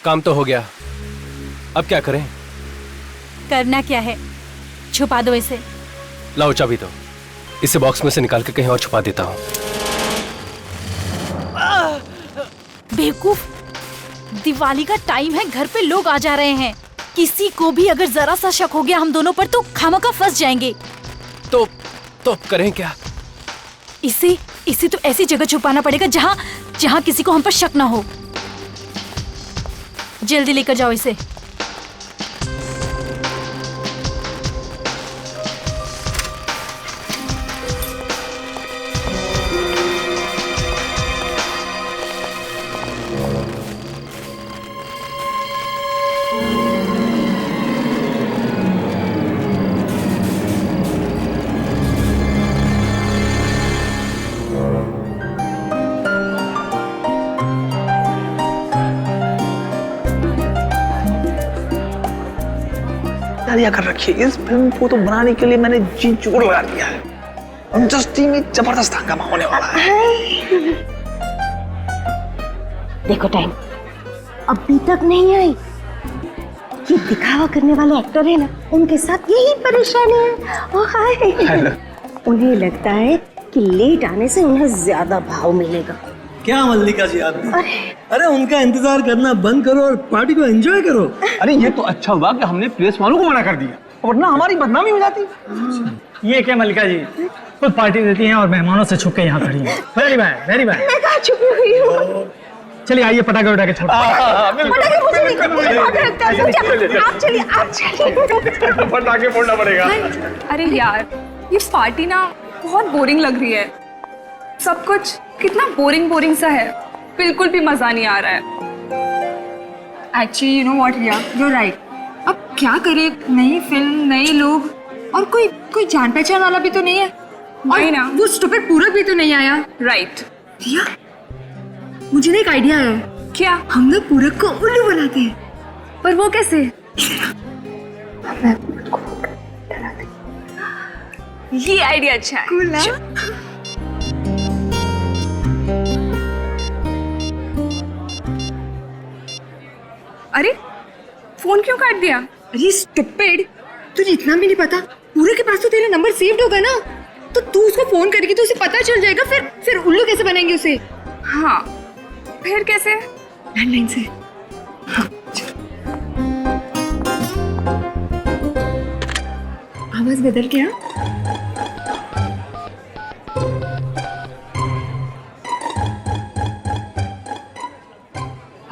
काम तो हो गया, अब क्या करें? करना क्या है? छुपा दो इसे। लाओ चाबी दो, इसे बॉक्स में से निकाल के कहीं और छुपा देता हूँ। बेवकूफ, दिवाली का टाइम है, घर पे लोग आ जा रहे हैं। किसी को भी अगर जरा सा शक हो गया हम दोनों पर तो खामखा फंस जाएंगे। तो करें क्या? इसे तो ऐसी जगह छुपाना पड़ेगा जहाँ किसी को हम पर शक ना हो। जल्दी लेकर जाओ इसे। तैयारियां कर रखी है। इस फिल्म को तो बनाने के लिए मैंने जी जोर लगा दिया है। इंडस्ट्री में जबरदस्त हंगामा होने वाला है। देखो टाइम अभी तक नहीं आई। ये दिखावा करने वाले एक्टर है ना, उनके साथ यही परेशानी है। ओ हाय, उन्हें लगता है कि लेट आने से उन्हें ज्यादा भाव मिलेगा। क्या मल्लिका जी आप? अरे उनका इंतजार करना बंद करो और पार्टी को एंजॉय करो। अरे ये तो अच्छा हुआ कि हमने प्रेस वालों को मना कर दिया, वरना हमारी बदनामी हो जाती। ये क्या मल्लिका जी, खुद पार्टी देती हैं और मेहमानों से छुप के यहाँ खड़ी हैं। Very bad, very bad. मैं कहाँ छुपी हुई हूँ? चलिए आइए पटाखे उठा के छोड़ो। पटाखे मुझे नहीं, मुझे बहुत डर लगता है। आप चलिए। पटाखे फोड़ना पड़ेगा। अरे यार, ये पार्टी ना बहुत बोरिंग लग रही है। सब कुछ कितना बोरिंग सा है, बिल्कुल भी मजा नहीं आ रहा है। Actually you know what Riya, you are right. अब क्या करें, नई फिल्म, नए लोग और कोई जान पहचान वाला भी तो नहीं है। और ना वो स्टूपिड पूरक भी तो नहीं आया। राइट रिया, मुझे ना एक आइडिया आया है। क्या? हम लोग पूरक को उल्लू बनाते हैं। पर वो कैसे? ये आइडिया अच्छा है। कूल ना? अरे फोन क्यों काट दिया? अरे स्टूपिड, तुझे इतना भी नहीं पता, पूरे के पास तो तेरा नंबर सेव्ड होगा ना, तो तू उसको फोन करेगी तो उसे पता चल जाएगा। फिर उल्लू कैसे बनाएंगे उसे? हाँ, फिर कैसे? लैंडलाइन से। हाँ, आवाज बदल गया।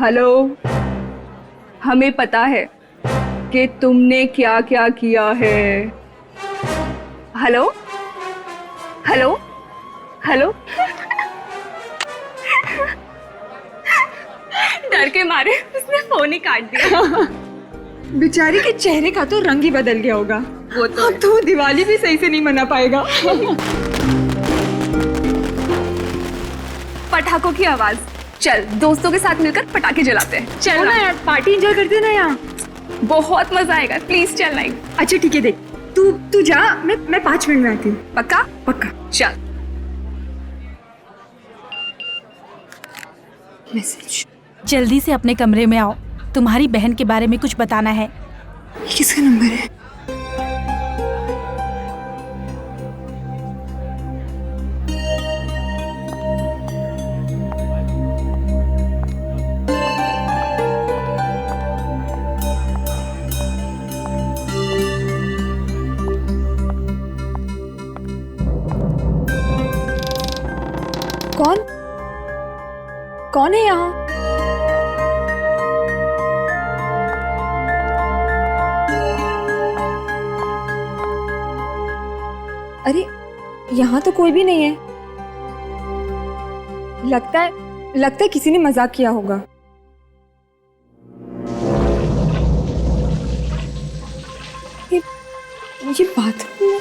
हेलो, हमें पता है कि तुमने क्या क्या किया है। Hello hello hello. डर के मारे उसने फोन ही काट दिया। बेचारी के चेहरे का तो रंग ही बदल गया होगा। वो तो अब तो दिवाली भी सही से नहीं मना पाएगा। पटाखों की आवाज। चल दोस्तों के साथ मिलकर पटाखे जलाते हैं। चल ना यार, पार्टी एंजॉय करते हैं ना यहाँ। बहुत मजा आएगा, प्लीज चल। नहीं अच्छा ठीक है, देख तू जा, मैं 5 मिनट में आती हूँ। पक्का? पक्का। चल। मैसेज। जल्दी से अपने कमरे में आओ, तुम्हारी बहन के बारे में कुछ बताना है। ये किसका नंबर है? कौन है यहाँ? अरे यहाँ तो कोई भी नहीं है। लगता है किसी ने मजाक किया होगा। ये बाथरूम में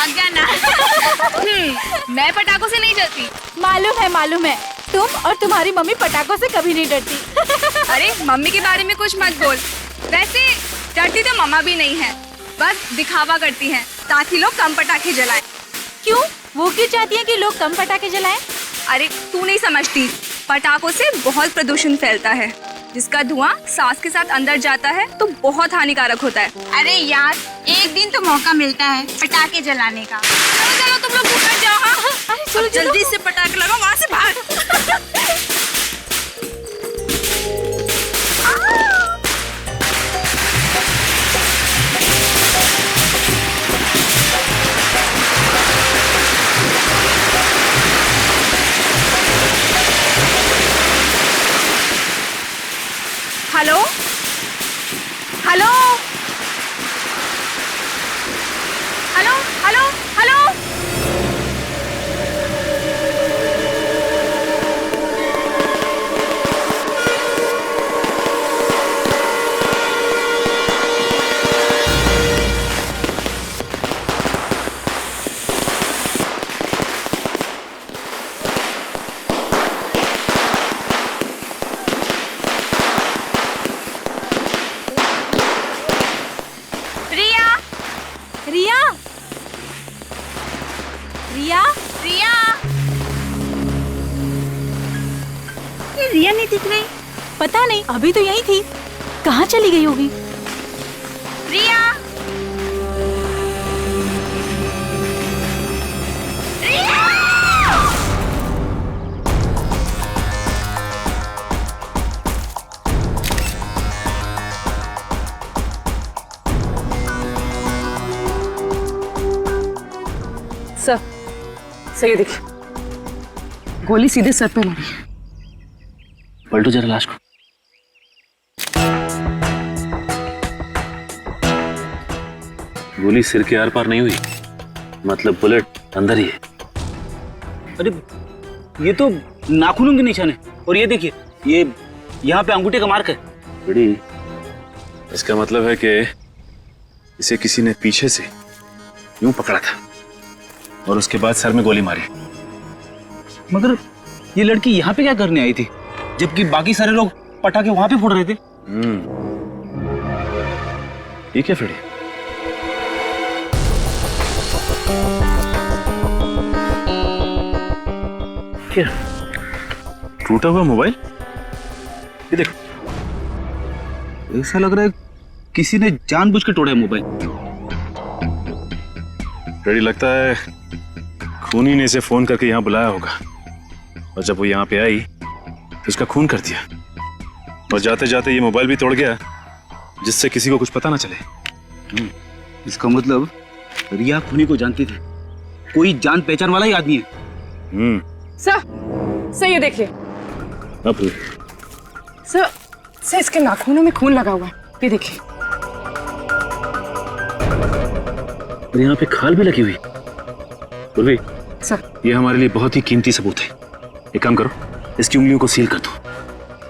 भाग जाना। मैं पटाखों से नहीं डरती। मालूम है तुम और तुम्हारी मम्मी पटाखों से कभी नहीं डरती। अरे मम्मी के बारे में कुछ मत बोल। वैसे डरती तो मम्मा भी नहीं है, बस दिखावा करती हैं ताकि लोग कम पटाखे जलाएं। क्यों? वो क्यों चाहती है कि लोग कम पटाखे जलाएं? अरे तू नहीं समझती, पटाखों से बहुत प्रदूषण फैलता है, जिसका धुआं सांस के साथ अंदर जाता है तो बहुत हानिकारक होता है। अरे यार, एक दिन तो मौका मिलता है पटाखे जलाने का। चलो चलो तुम लोग ऊपर जाओ। हाँ अरे चलो जल्दी से पटाखे लगाओ, वहाँ से भाग। Hello hello hello hello hello. Riya Riya Riya ये रिया नहीं दिख रही। पता नहीं, अभी तो यही थी, कहाँ चली गई होगी? रिया सर ये देखिए, गोली सीधे सर पे मारी। पलटो जरा लाश को। गोली सिर के आर पार नहीं हुई, मतलब बुलेट अंदर ही है। अरे ये तो नाखूनों के निशान है, और ये देखिए, ये यहाँ पे अंगूठे का मार्क है। बड़ी, इसका मतलब है कि इसे किसी ने पीछे से यूं पकड़ा था और उसके बाद सर में गोली मारी। मगर ये लड़की यहाँ पे क्या करने आई थी, जबकि बाकी सारे लोग पटाखे वहां पे फोड़ रहे थे? ठीक है फिर। क्या टूटा हुआ मोबाइल? ये देखो, ऐसा लग रहा है किसी ने जानबूझ के तोड़ा है मोबाइल। रेडी, लगता है खूनी ने इसे फोन करके यहाँ बुलाया होगा, और जब वो यहाँ पे आई तो उसका खून कर दिया, और जाते जाते ये मोबाइल भी तोड़ गया जिससे किसी को कुछ पता ना चले। इसका मतलब रिया खूनी को जानती थी, कोई जान पहचान वाला ही आदमी है। सर ये देखिए, सर इसके नाखूनों में खून लगा हुआ है, ये देखिए। और यहाँ पे खाल भी लगी हुई। पूर्वी, सर ये हमारे लिए बहुत ही कीमती सबूत है। एक काम करो, इसकी उंगलियों को सील कर दो।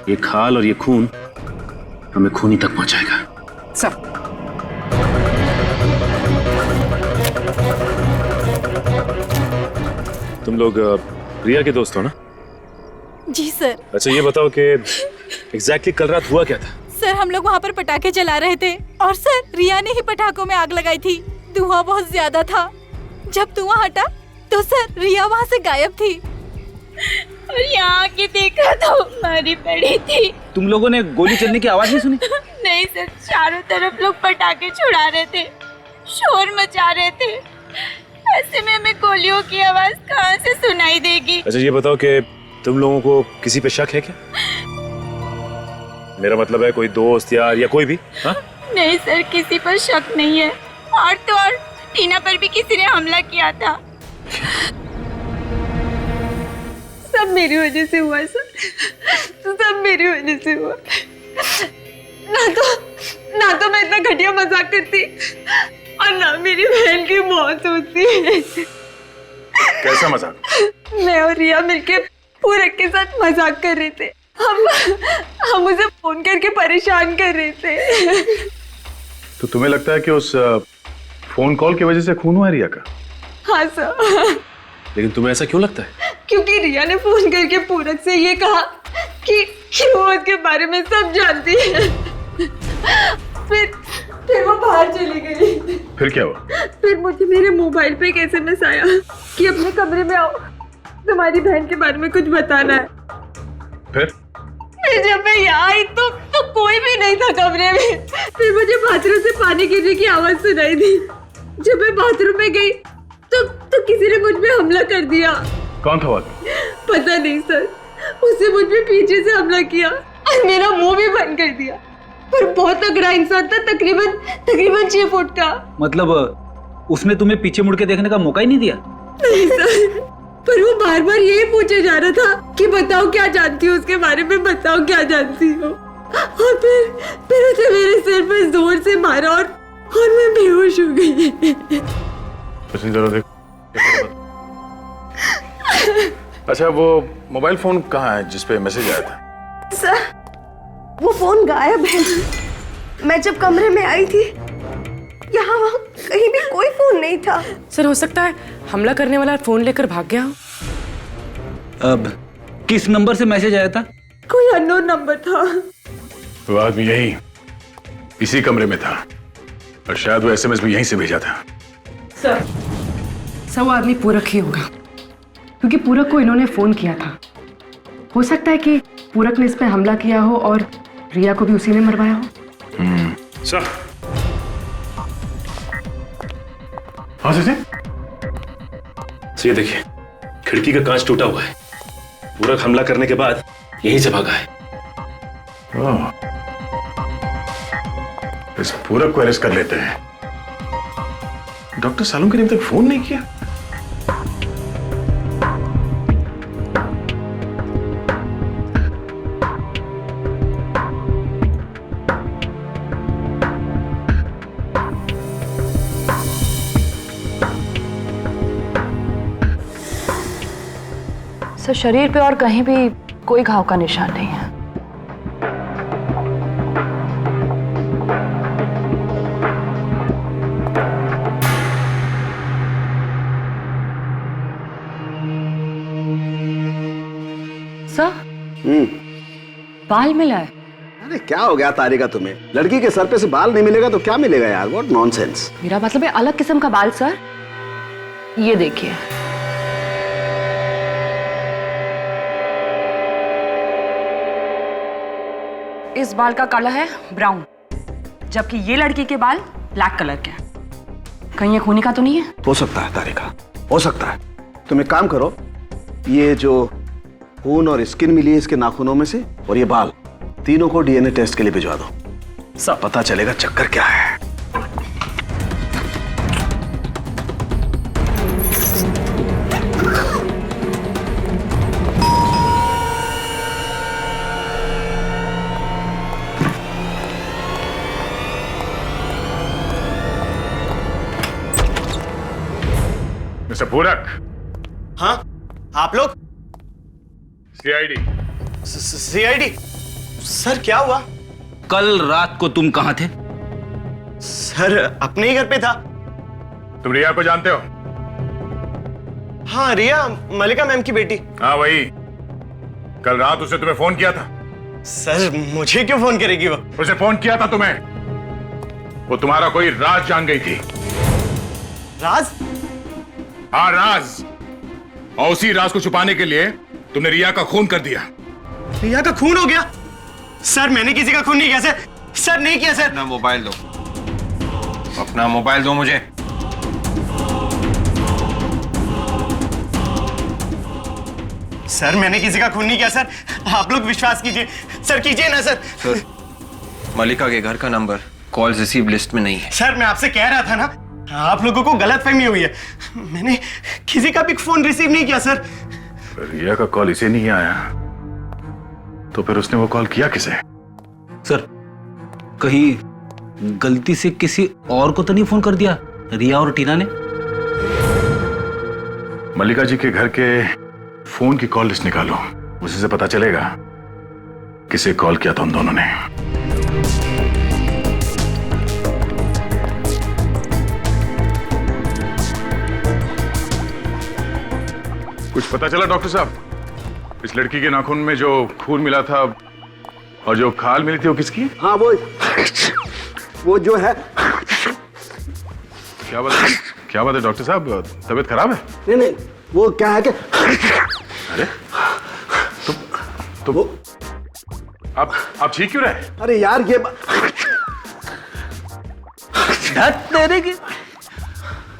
ये खाल और ये खून हमें खूनी तक पहुंचाएगा। सर तुम लोग रिया के दोस्त हो ना? जी सर। अच्छा ये बताओ कि एग्जैक्टली कल रात हुआ क्या था? सर हम लोग वहाँ पर पटाखे जला रहे थे, और सर रिया ने ही पटाखों में आग लगाई थी। धुआं बहुत ज्यादा था, जब धुआं हटा तो सर रिया वहाँ से गायब थी। और यहाँ के देखा तो मरी पड़ी थी। तुम लोगों ने गोली चलने की आवाज नहीं सुनी? नहीं सर, चारों तरफ लोग पटाखे छुड़ा रहे थे, शोर मचा रहे थे। ऐसे में हमें गोलियों की आवाज कहाँ से सुनाई देगी? अच्छा ये बताओ कि तुम लोगों को किसी पे शक है क्या? मेरा मतलब है कोई दोस्त यार या कोई भी? हाँ? नहीं सर, किसी पर शक नहीं है। और तो और टीना पर भी किसी ने हमला किया था। सब मेरी वजह से हुआ सर, सब मेरी वजह से हुआ। ना तो मैं इतना घटिया मजाक करती, और ना मेरी बहन की मौत होती। कैसा मजाक? मैं और रिया मिलके पूरब के साथ मजाक कर रहे थे। हम उसे फोन करके परेशान कर रहे थे। तो तुम्हें लगता है कि उस फोन कॉल की वजह से खून हुआ रिया का? हाँ सर। लेकिन तुम्हें ऐसा क्यों लगता है? क्योंकि रिया ने फोन करके पूरक से ये कहा कि वो उसके बारे में सब जानती है। फिर वो बाहर चली गई। फिर क्या हुआ? फिर मुझे मेरे मोबाइल पे एक SMS आया कि अपने कमरे में आओ, तुम्हारी बहन के बारे में कुछ बताना है। फिर जब मैं यहाँ आई तो कोई भी नहीं था कमरे में। फिर मुझे बाथरूम से पानी गिरने की आवाज सुनाई दी। जब मैं बाथरूम में गई तो किसी ने मुझ पे हमला कर दिया। कौन था वो? पता नहीं सर, उसने मुझ पे पीछे से हमला किया और मेरा मुंह भी बंद कर दिया। पर बहुत तगड़ा इंसान था, तकरीबन 6 फुट का। मतलब उसने तुम्हें पीछे मुड़ के देखने का मौका ही नहीं दिया? नहीं सर, पर वो बार बार यही पूछे जा रहा था कि बताओ क्या जानती हो उसके बारे में, बताओ क्या जानती हो। और फिर उसे मेरे सिर पर जोर से मारा और मैं बेहोश हो गई। जरा देख। अच्छा, वो मोबाइल फोन कहाँ है जिसपे मैसेज आया था? सर, वो फोन गायब है। मैं जब कमरे में आई थी, यहाँ वहाँ कहीं भी कोई फोन नहीं था। सर, हो सकता है हमला करने वाला फोन लेकर भाग गया हो। अब किस नंबर से मैसेज आया था? कोई अननोन नंबर था। वो आदमी यही इसी कमरे में था और शायद वो SMS भी यहीं से भेजा था। सर, वो आदमी पूरक ही होगा, क्योंकि पूरक को इन्होंने फोन किया था। हो सकता है कि पूरक ने इस पे हमला किया हो और रिया को भी उसी ने मरवाया हो। सर, हाँ सर, ये देखिए, खिड़की का कांच टूटा हुआ है। पूरक हमला करने के बाद यहीं से भागा है। इस पूरक को अरेस्ट कर लेते हैं। डॉक्टर सालुंके ने अभी तक फोन नहीं किया। सर, शरीर पे और कहीं भी कोई घाव का निशान नहीं है। सर, बाल मिला है। अरे क्या हो गया तारिका तुम्हें? लड़की के सर पे से बाल नहीं मिलेगा तो क्या मिलेगा यार? What nonsense. मेरा मतलब है अलग किस्म का बाल सर। ये देखिए, इस बाल का कलर है ब्राउन, जबकि ये लड़की के बाल ब्लैक कलर के हैं। कहीं ये खूनी का तो नहीं है? हो सकता है तारिका, हो सकता है। तुम एक काम करो, ये जो खून और स्किन मिली है इसके नाखूनों में से और ये बाल, तीनों को DNA टेस्ट के लिए भिजवा दो। सब पता चलेगा चक्कर क्या है। मिस्टर पूरक। हाँ, आप लोग? CID। सर, क्या हुआ? कल रात को तुम कहां थे? सर, अपने ही घर पे था। तुम रिया को जानते हो? हाँ, रिया मलिका मैम की बेटी। हाँ वही। कल रात उसने तुम्हें फोन किया था। सर, मुझे क्यों फोन करेगी वो? उसे फोन किया था तुम्हें। वो तुम्हारा कोई राज जान गई थी। राज? हाँ, राज। और उसी राज को छुपाने के लिए तुमने रिया का खून कर दिया। रिया का खून हो गया? सर, मैंने किसी का खून नहीं किया सर। सर, नहीं किया सर। अपना मोबाइल दो, अपना मोबाइल दो मुझे। सर, मैंने किसी का खून नहीं किया सर। आप लोग विश्वास कीजिए सर, कीजिए ना सर। सर, मलिका के घर का नंबर कॉल रिसीव लिस्ट में नहीं है। सर, मैं आपसे कह रहा था ना, आप लोगों को गलतफहमी हुई है। मैंने किसी का भी फोन रिसीव नहीं किया सर। रिया का कॉल इसे नहीं आया तो फिर उसने वो कॉल किया किसे? सर, कहीं गलती से किसी और को तो नहीं फोन कर दिया रिया और टीना ने? मल्लिका जी के घर के फोन की कॉल लिस्ट निकालो, उसी से पता चलेगा किसे कॉल किया था उन दोनों ने। कुछ पता चला डॉक्टर साहब? इस लड़की के नाखून में जो खून मिला था और जो खाल मिली थी वो किसकी? हाँ वो जो है। क्या बात है डॉक्टर साहब, तबीयत खराब है? नहीं वो क्या है कि अरे तो वो आप ठीक क्यों रहे? अरे यार ये तेरे की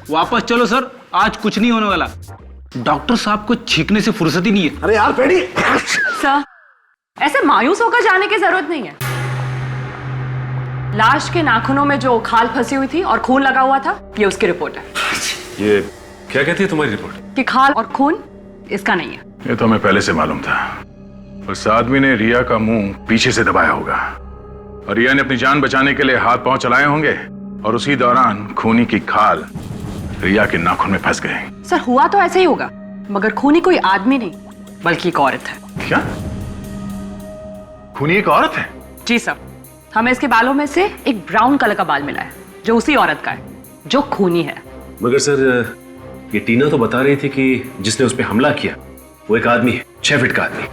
वापस चलो सर, आज कुछ नहीं होने वाला। डॉक्टर साहब को छींकने से फुर्सत ही नहीं है। अरे यार पेड़ी। सर, ऐसे मायूस होकर जाने की जरूरत नहीं है। लाश के नाखूनों में जो खाल फंसी हुई थी और खून लगा हुआ था, ये उसकी रिपोर्ट है। ये क्या कहती है तुम्हारी रिपोर्ट? कि खाल और खून इसका नहीं है। ये तो हमें पहले से मालूम था। उस आदमी ने रिया का मुंह पीछे से दबाया होगा और रिया ने अपनी जान बचाने के लिए हाथ पांव चलाए होंगे और उसी दौरान खूनी की खाल रिया के नाखून में फंस गए। सर, हुआ तो ऐसे ही होगा, मगर खूनी कोई आदमी नहीं बल्कि एक औरत है। क्या? खूनी एक औरत है? जी सर, हमें इसके बालों में से एक ब्राउन कलर का बाल मिला है जो उसी औरत का है जो खूनी है। मगर सर, ये टीना तो बता रही थी कि जिसने उस पर हमला किया वो एक आदमी है, 6 फीट का आदमी,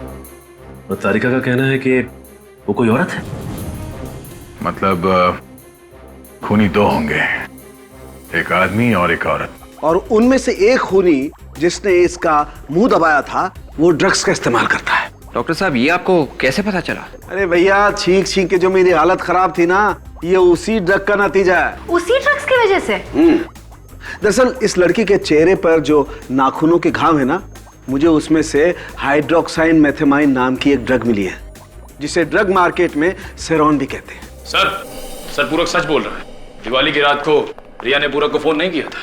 और तारिका का कहना है कि वो कोई औरत है। मतलब खूनी 2 होंगे, एक आदमी और एक औरत। और उनमें से एक खूनी जिसने इसका मुंह दबाया था वो ड्रग्स का इस्तेमाल करता है। डॉक्टर साहब, ये आपको कैसे पता चला? अरे भैया, छींक के जो मेरी हालत खराब थी ना, ये उसी ड्रग का नतीजा है। उसी ड्रग्स की वजह से? दरअसल इस लड़की के चेहरे पर जो नाखूनों के घाव है ना, मुझे उसमें से हाइड्रोक्साइन मेथेमाइन नाम की एक ड्रग मिली है, जिसे ड्रग मार्केट में सेरोन भी कहते हैं। सर पूरक सच बोल रहा है। दिवाली की रात को रिया ने पूरक को फोन नहीं किया था।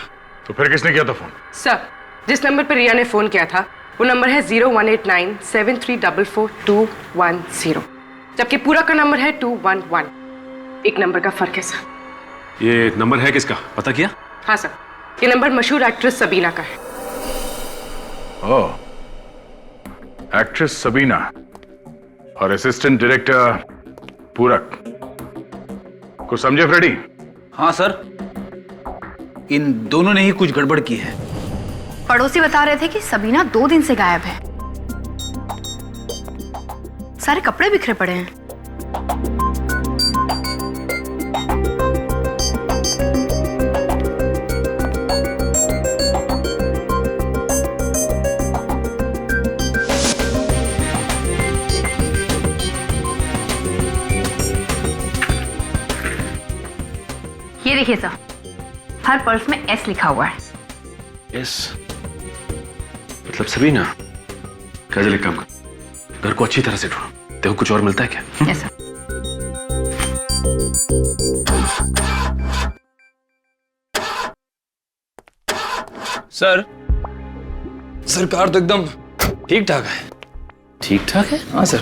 तो फिर किसने किया था फोन? सर, जिस नंबर पर रिया ने फोन किया था वो नंबर है 018973442210, जबकि पूरक का नंबर है 211। एक नंबर का फर्क है सर। ये नंबर है किसका, पता किया? हाँ सर, ये नंबर मशहूर एक्ट्रेस सबीना का है। ओह, एक्ट्रेस सबीना और असिस्टेंट डायरेक्टर पूरक। कुछ समझे फ्रेडी? हाँ सर, इन दोनों ने ही कुछ गड़बड़ की है। पड़ोसी बता रहे थे कि सबीना 2 दिन से गायब है। सारे कपड़े बिखरे पड़े हैं। ये देखिए सर, हर पर्स में एस लिखा हुआ है। यस, मतलब सबीना। काजल, एक काम कर, घर को अच्छी तरह से ढूंढो, देखो कुछ और मिलता है क्या। Yes sir. सर कार तो एकदम ठीक ठाक है। ठीक ठाक है? हाँ सर।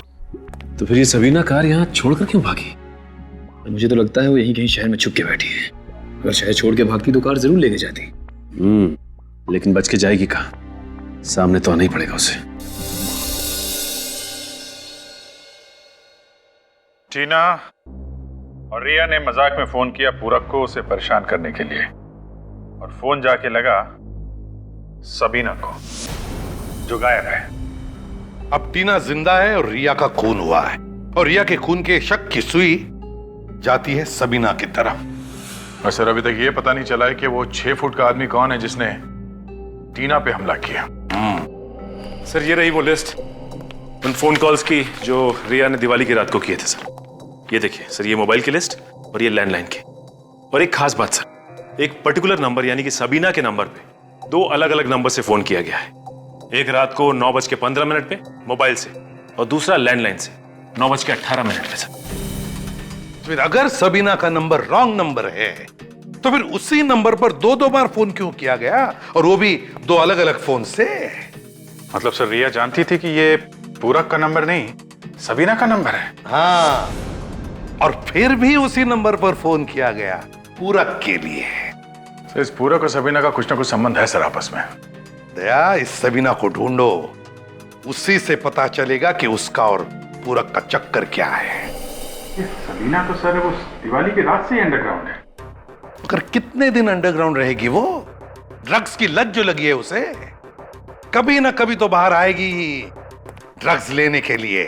तो फिर ये सबीना कार यहाँ छोड़कर क्यों भागी? मुझे तो लगता है वो यहीं कहीं शहर में छुप के बैठी है। अगर शहर छोड़ के भागती तो कार जरूर लेके जाती। लेकिन बच के जाएगी कहाँ? सामने तो आना ही पड़ेगा उसे। टीना और रिया ने मजाक में फोन किया पूरक को उसे परेशान करने के लिए, और फोन जाके लगा सबीना को, जो गायब है। अब टीना जिंदा है और रिया का खून हुआ है, और रिया के खून के शक की सुई जाती है सबीना की तरफ। और सर, अभी तक ये पता नहीं चला है कि वो 6 फुट का आदमी कौन है जिसने टीना पे हमला किया। सर, ये रही वो लिस्ट उन फोन कॉल्स की जो रिया ने दिवाली की रात को किए थे। सर, ये देखिए सर, ये मोबाइल की लिस्ट और ये लैंडलाइन की। और एक खास बात सर, एक पर्टिकुलर नंबर यानी कि सबीना के नंबर पे 2 अलग अलग नंबर से फोन किया गया है। एक रात को 9:15 पे मोबाइल से, और दूसरा लैंडलाइन से 9:18 पे। सर, फिर अगर सबीना का नंबर रॉन्ग नंबर है तो फिर उसी नंबर पर 2-2 बार फोन क्यों किया गया, और वो भी 2 अलग अलग फोन से? मतलब सर, रिया जानती थी कि ये पूरक का नंबर नहीं, सबीना का नंबर है। हाँ, और फिर भी उसी नंबर पर फोन किया गया पूरक के लिए। तो इस पूरक और सबीना का कुछ ना कुछ संबंध है सर आपस में। दया, इस सबीना को ढूंढो, उसी से पता चलेगा कि उसका और पूरक का चक्कर क्या है। सबीना तो सर वो दिवाली की रात से ही अंडरग्राउंड है। मगर कितने दिन अंडरग्राउंड रहेगी वो? ड्रग्स की लत जो लगी है उसे। कभी ना कभी तो बाहर आएगी ड्रग्स लेने के लिए।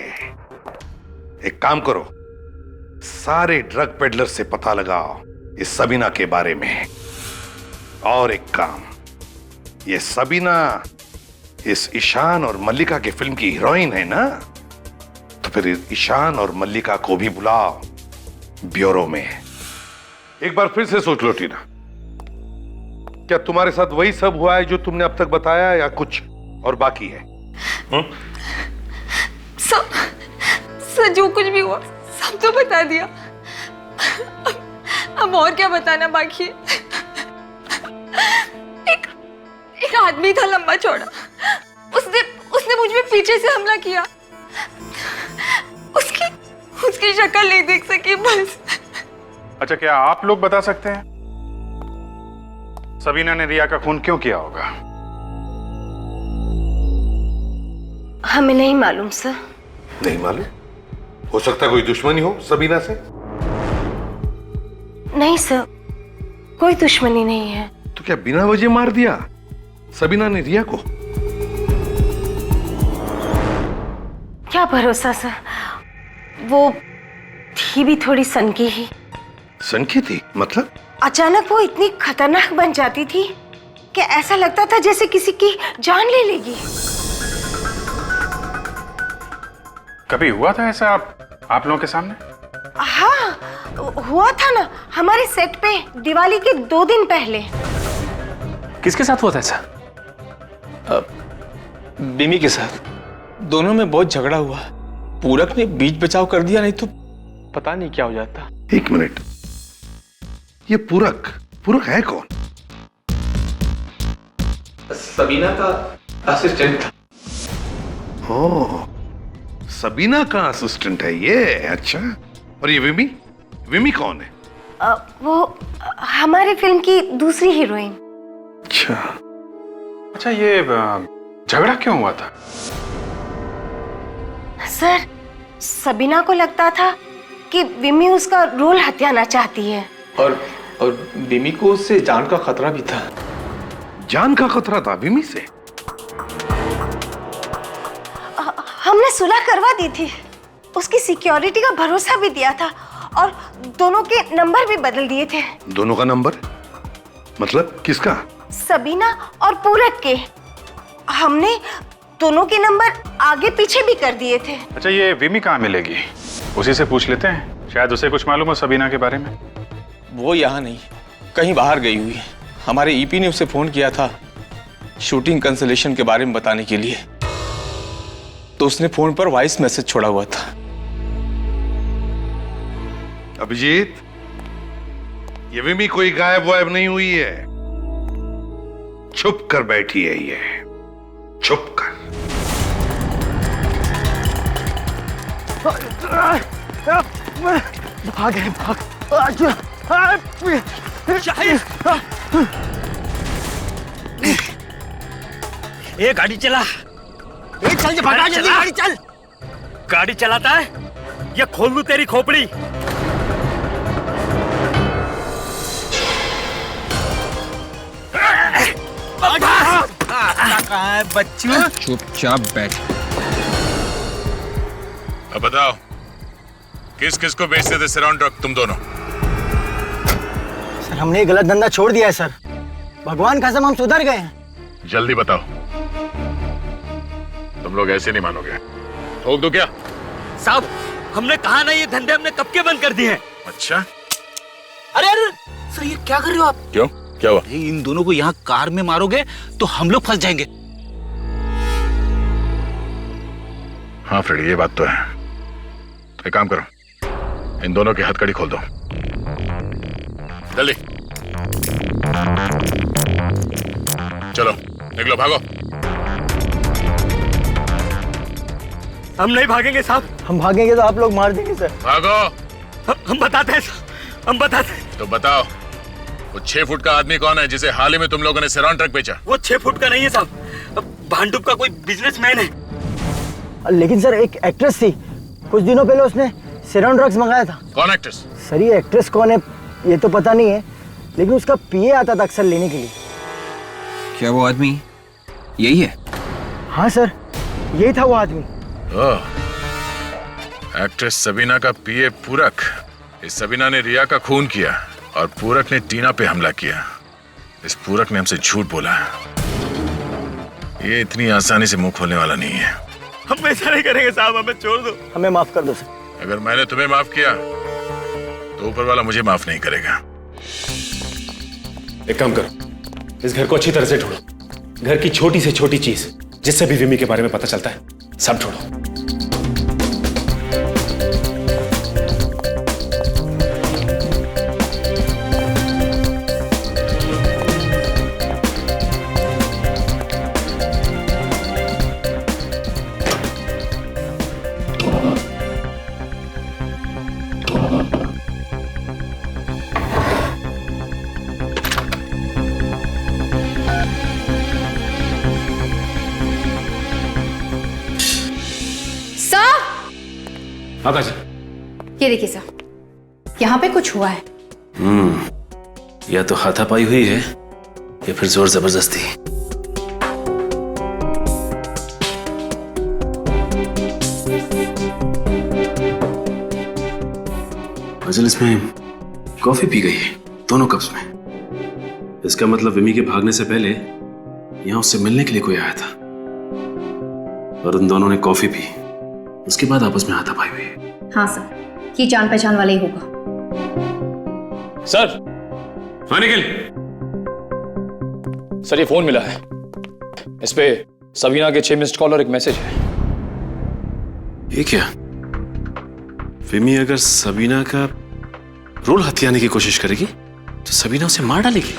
एक काम करो, सारे ड्रग पेडलर से पता लगाओ इस सबीना के बारे में। और एक काम, ये सबीना इस ईशान और मल्लिका की फिल्म की हीरोइन है ना, तो फिर ईशान और मल्लिका को भी बुलाओ ब्यूरो में। एक बार फिर से सोच लो टीना, क्या तुम्हारे साथ वही सब हुआ है जो तुमने अब तक बताया, या कुछ और बाकी है? सब जो कुछ भी हुआ सब तो बता दिया। अब और क्या बताना बाकी है? एक आदमी था लंबा चौड़ा, उसने मुझ पे पीछे से हमला किया। उसकी शक्ल नहीं देख सकी बस। अच्छा, क्या आप लोग बता सकते हैं सबीना ने रिया का खून क्यों किया होगा? हमें नहीं मालूम सर। नहीं मालूम? हो सकता है कोई दुश्मनी हो सबीना से? नहीं सर, कोई दुश्मनी नहीं है। तो क्या बिना वजह मार दिया सबीना ने रिया को? क्या भरोसा सर, वो थी भी थोड़ी सनकी ही। सनकी थी मतलब? अचानक वो इतनी खतरनाक बन जाती थी कि ऐसा लगता था जैसे किसी की जान ले लेगी। कभी हुआ था ऐसा आप लोगों के सामने? हाँ, हुआ था ना, हमारे सेट पे दिवाली के 2 दिन पहले। किसके साथ हुआ था ऐसा? बिमी के साथ। दोनों में बहुत झगड़ा हुआ। पूरक ने बीच बचाव कर दिया, नहीं तो पता नहीं क्या हो जाता। एक मिनट, ये पूरक है कौन? सबीना का असिस्टेंट था। ओह, सबीना का असिस्टेंट है ये? अच्छा, और ये विमी कौन है? वो हमारी फिल्म की दूसरी हीरोइन। अच्छा, ये झगड़ा क्यों हुआ था? सर, सबीना को लगता था कि विमी उसका रोल हथियाना चाहती है। और विमी को उससे जान का खतरा भी था। जान का खतरा था विमी से? हमने सुलह करवा दी थी, उसकी सिक्योरिटी का भरोसा भी दिया था और दोनों के नंबर भी बदल दिए थे। दोनों का नंबर मतलब किसका? सबीना और पूरक के। हमने दोनों के नंबर आगे पीछे भी कर दिए थे। अच्छा, ये विमी कहाँ मिलेगी? उसी से पूछ लेते हैं, शायद उसे कुछ मालूम हो सबीना के बारे में। वो यहाँ नहीं, कहीं बाहर गई हुई है। हमारे ईपी ने उसे फोन किया था शूटिंग कैंसलेशन के बारे में बताने के लिए, तो उसने फोन पर वॉइस मैसेज छोड़ा हुआ था। अभिजीत, ये विमी कोई गायब वायब नहीं हुई है, छुप कर बैठी है ये, छुप कर। ये गाड़ी चला, चल भागा जल्दी, गाड़ी चल। गाड़ी चलाता है या खोल लूं तेरी खोपड़ी? कहाँ है बच्चू? चुपचाप बैठ। अब बताओ, किस किस को बेचते थे सिराउंड ड्रग तुम दोनों? सर, हमने ये गलत धंधा छोड़ दिया है सर। भगवान कसम हम सुधर गए हैं। जल्दी बताओ, तुम लोग ऐसे नहीं मानोगे। ठोक दो क्या? साहब, हमने कहा ना ये धंधे हमने कब के बंद कर दिए हैं। अच्छा, अरे सर, ये क्या कर रहे हो आप? क्यों, क्या हुआ? इन दोनों को यहाँ कार में मारोगे तो हम लोग फंस जाएंगे। हाँ फ्रेडी, ये बात तो है। तो एक काम करो, इन दोनों की हथकड़ी खोल दो जल्दी। चलो निकलो, भागो। हम नहीं भागेंगे साहब। हम भागेंगे तो आप लोग मार देंगे सर। भागो। हम बताते हैं, हम बताते हैं। तो बताओ, वो 6 फुट का आदमी कौन है जिसे हाल ही में तुम लोगों ने सिराउंड ट्रक बेचा? वो 6 फुट का नहीं है साहब, भांडुप का कोई बिजनेसमैन है। लेकिन सर, एक एक्ट्रेस थी, कुछ दिनों पहले उसने सिराउंड ड्रग्स मंगाया था। कौन एक्ट्रेस? सर, ये एक्ट्रेस कौन है ये तो पता नहीं है, लेकिन उसका पीए आता था अक्सर लेने के लिए। क्या वो आदमी यही है? हाँ सर, यही था वो आदमी। ओह, एक्ट्रेस सबीना का पीए पूरक। इस सबीना ने रिया का खून किया और पूरक ने टीना पे हमला किया। इस पूरक ने हमसे झूठ बोला। ये इतनी आसानी से मुंह खोलने वाला नहीं है। हम ऐसा नहीं करेंगे साहब, हमें छोड़ दो। हमें माफ कर दो सर। अगर मैंने तुम्हें माफ किया तो ऊपर वाला मुझे माफ नहीं करेगा। एक काम करो, इस घर को अच्छी तरह से ढूंढो। घर की छोटी से छोटी चीज जिससे भी विमी के बारे में पता चलता है, सब ढूंढो। आकाश, ये देखिए सर, यहाँ पे कुछ हुआ है। या तो हाथापाई हुई है या फिर जोर जबरदस्ती। अजल, इसमें कॉफी पी गई है दोनों कप्स में। इसका मतलब विमी के भागने से पहले यहां उससे मिलने के लिए कोई आया था और उन दोनों ने कॉफी पी, उसके बाद आपस में हाथापाई हुई। हाँ सर, ये जान पहचान वाला ही होगा। सर। हाँ निखिल। सर, ये फोन मिला है, इस पे सबीना के 6 मिस्ड कॉल और एक मैसेज है। ये क्या? विमी अगर सबीना का रोल हथियाने की कोशिश करेगी तो सबीना उसे मार डालेगी।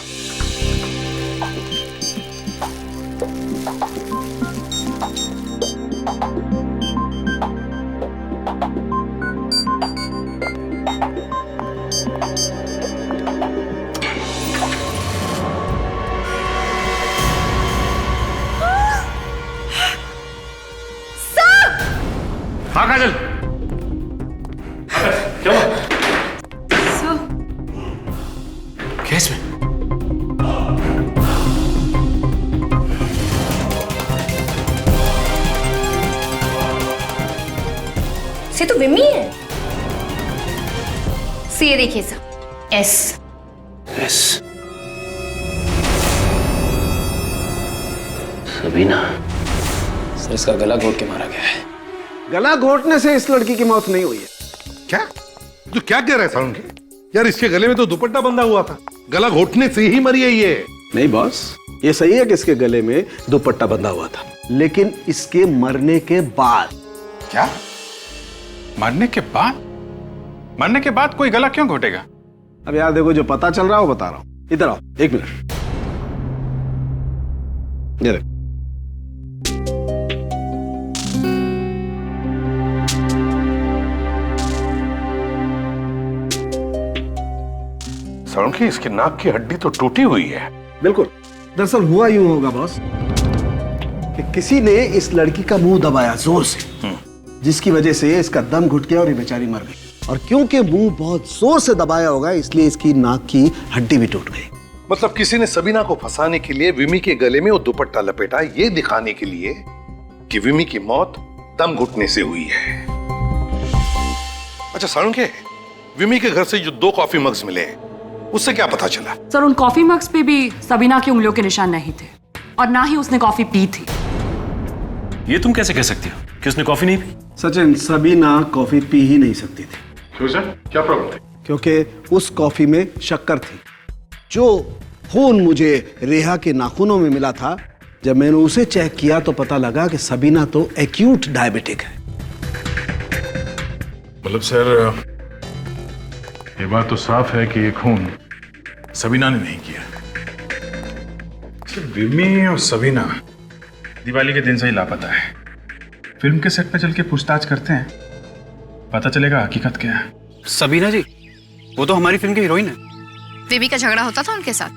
हाँ काजल, क्या हुआ? क्या इसमें? से तो विमी है। से ये देखिए सर, एस। सबीना। सर, इसका गला घोट के मारा गया है। गला घोटने से इस लड़की की मौत नहीं हुई है। क्या तू क्या कह रहा है सारुण के? यार, इसके गले में तो दुपट्टा बंधा हुआ था, गला घोटने से ही मरी है ये। नहीं बॉस, ये सही है कि इसके गले में दुपट्टा बंधा हुआ था, लेकिन इसके मरने के बाद। क्या? मरने के बाद? मरने के बाद कोई गला क्यों घोटेगा? अब यार देखो, जो पता चल रहा है वो बता रहा हूं। इधर आओ, 1 मिनट। ये देखो, सारुण की इसकी नाक की हड्डी तो टूटी हुई है। बिल्कुल। दरअसल हुआ यूं होगा बॉस कि किसी ने इस लड़की का मुंह दबाया जोर से, जिसकी वजह से इसका दम घुट गया और ये बेचारी मर गई। और क्योंकि मुंह बहुत जोर से दबाया होगा, इसलिए इसकी नाक की हड्डी भी टूट गई। मतलब किसी ने सबीना को फंसाने के लिए विमी के गले में वो दुपट्टा लपेटा, ये दिखाने के लिए कि विमी की मौत दम घुटने से हुई है। अच्छा सारुण के, विमी के घर से जो 2 कॉफी मग्स मिले, उससे क्या पता चला? सर, उन कॉफी मग्स पे भी सबीना की उंगलियों के निशान नहीं थे और ना ही उसने कॉफी पी थी। ये तुम कैसे कह सकती हो कि उसने कॉफी नहीं पी? सचिन, सबीना कॉफी पी ही नहीं सकती थी। क्यों सर, क्या प्रॉब्लम थी? क्योंकि उस कॉफी में शक्कर थी। जो खून मुझे रेहा के नाखूनों में मिला था, जब मैंने उसे चेक किया तो पता लगा कि सबीना तो एक्यूट डायबिटिक है। मतलब सर, ये बात तो साफ है कि ये खून सबीना ने नहीं किया। विमी और सबीना दिवाली के दिन से ही लापता है। फिल्म के सेट पे चल के पूछताछ करते हैं, पता चलेगा हकीकत क्या है। सबीना जी, वो तो हमारी फिल्म की हीरोइन है। बेबी का झगड़ा होता था उनके साथ।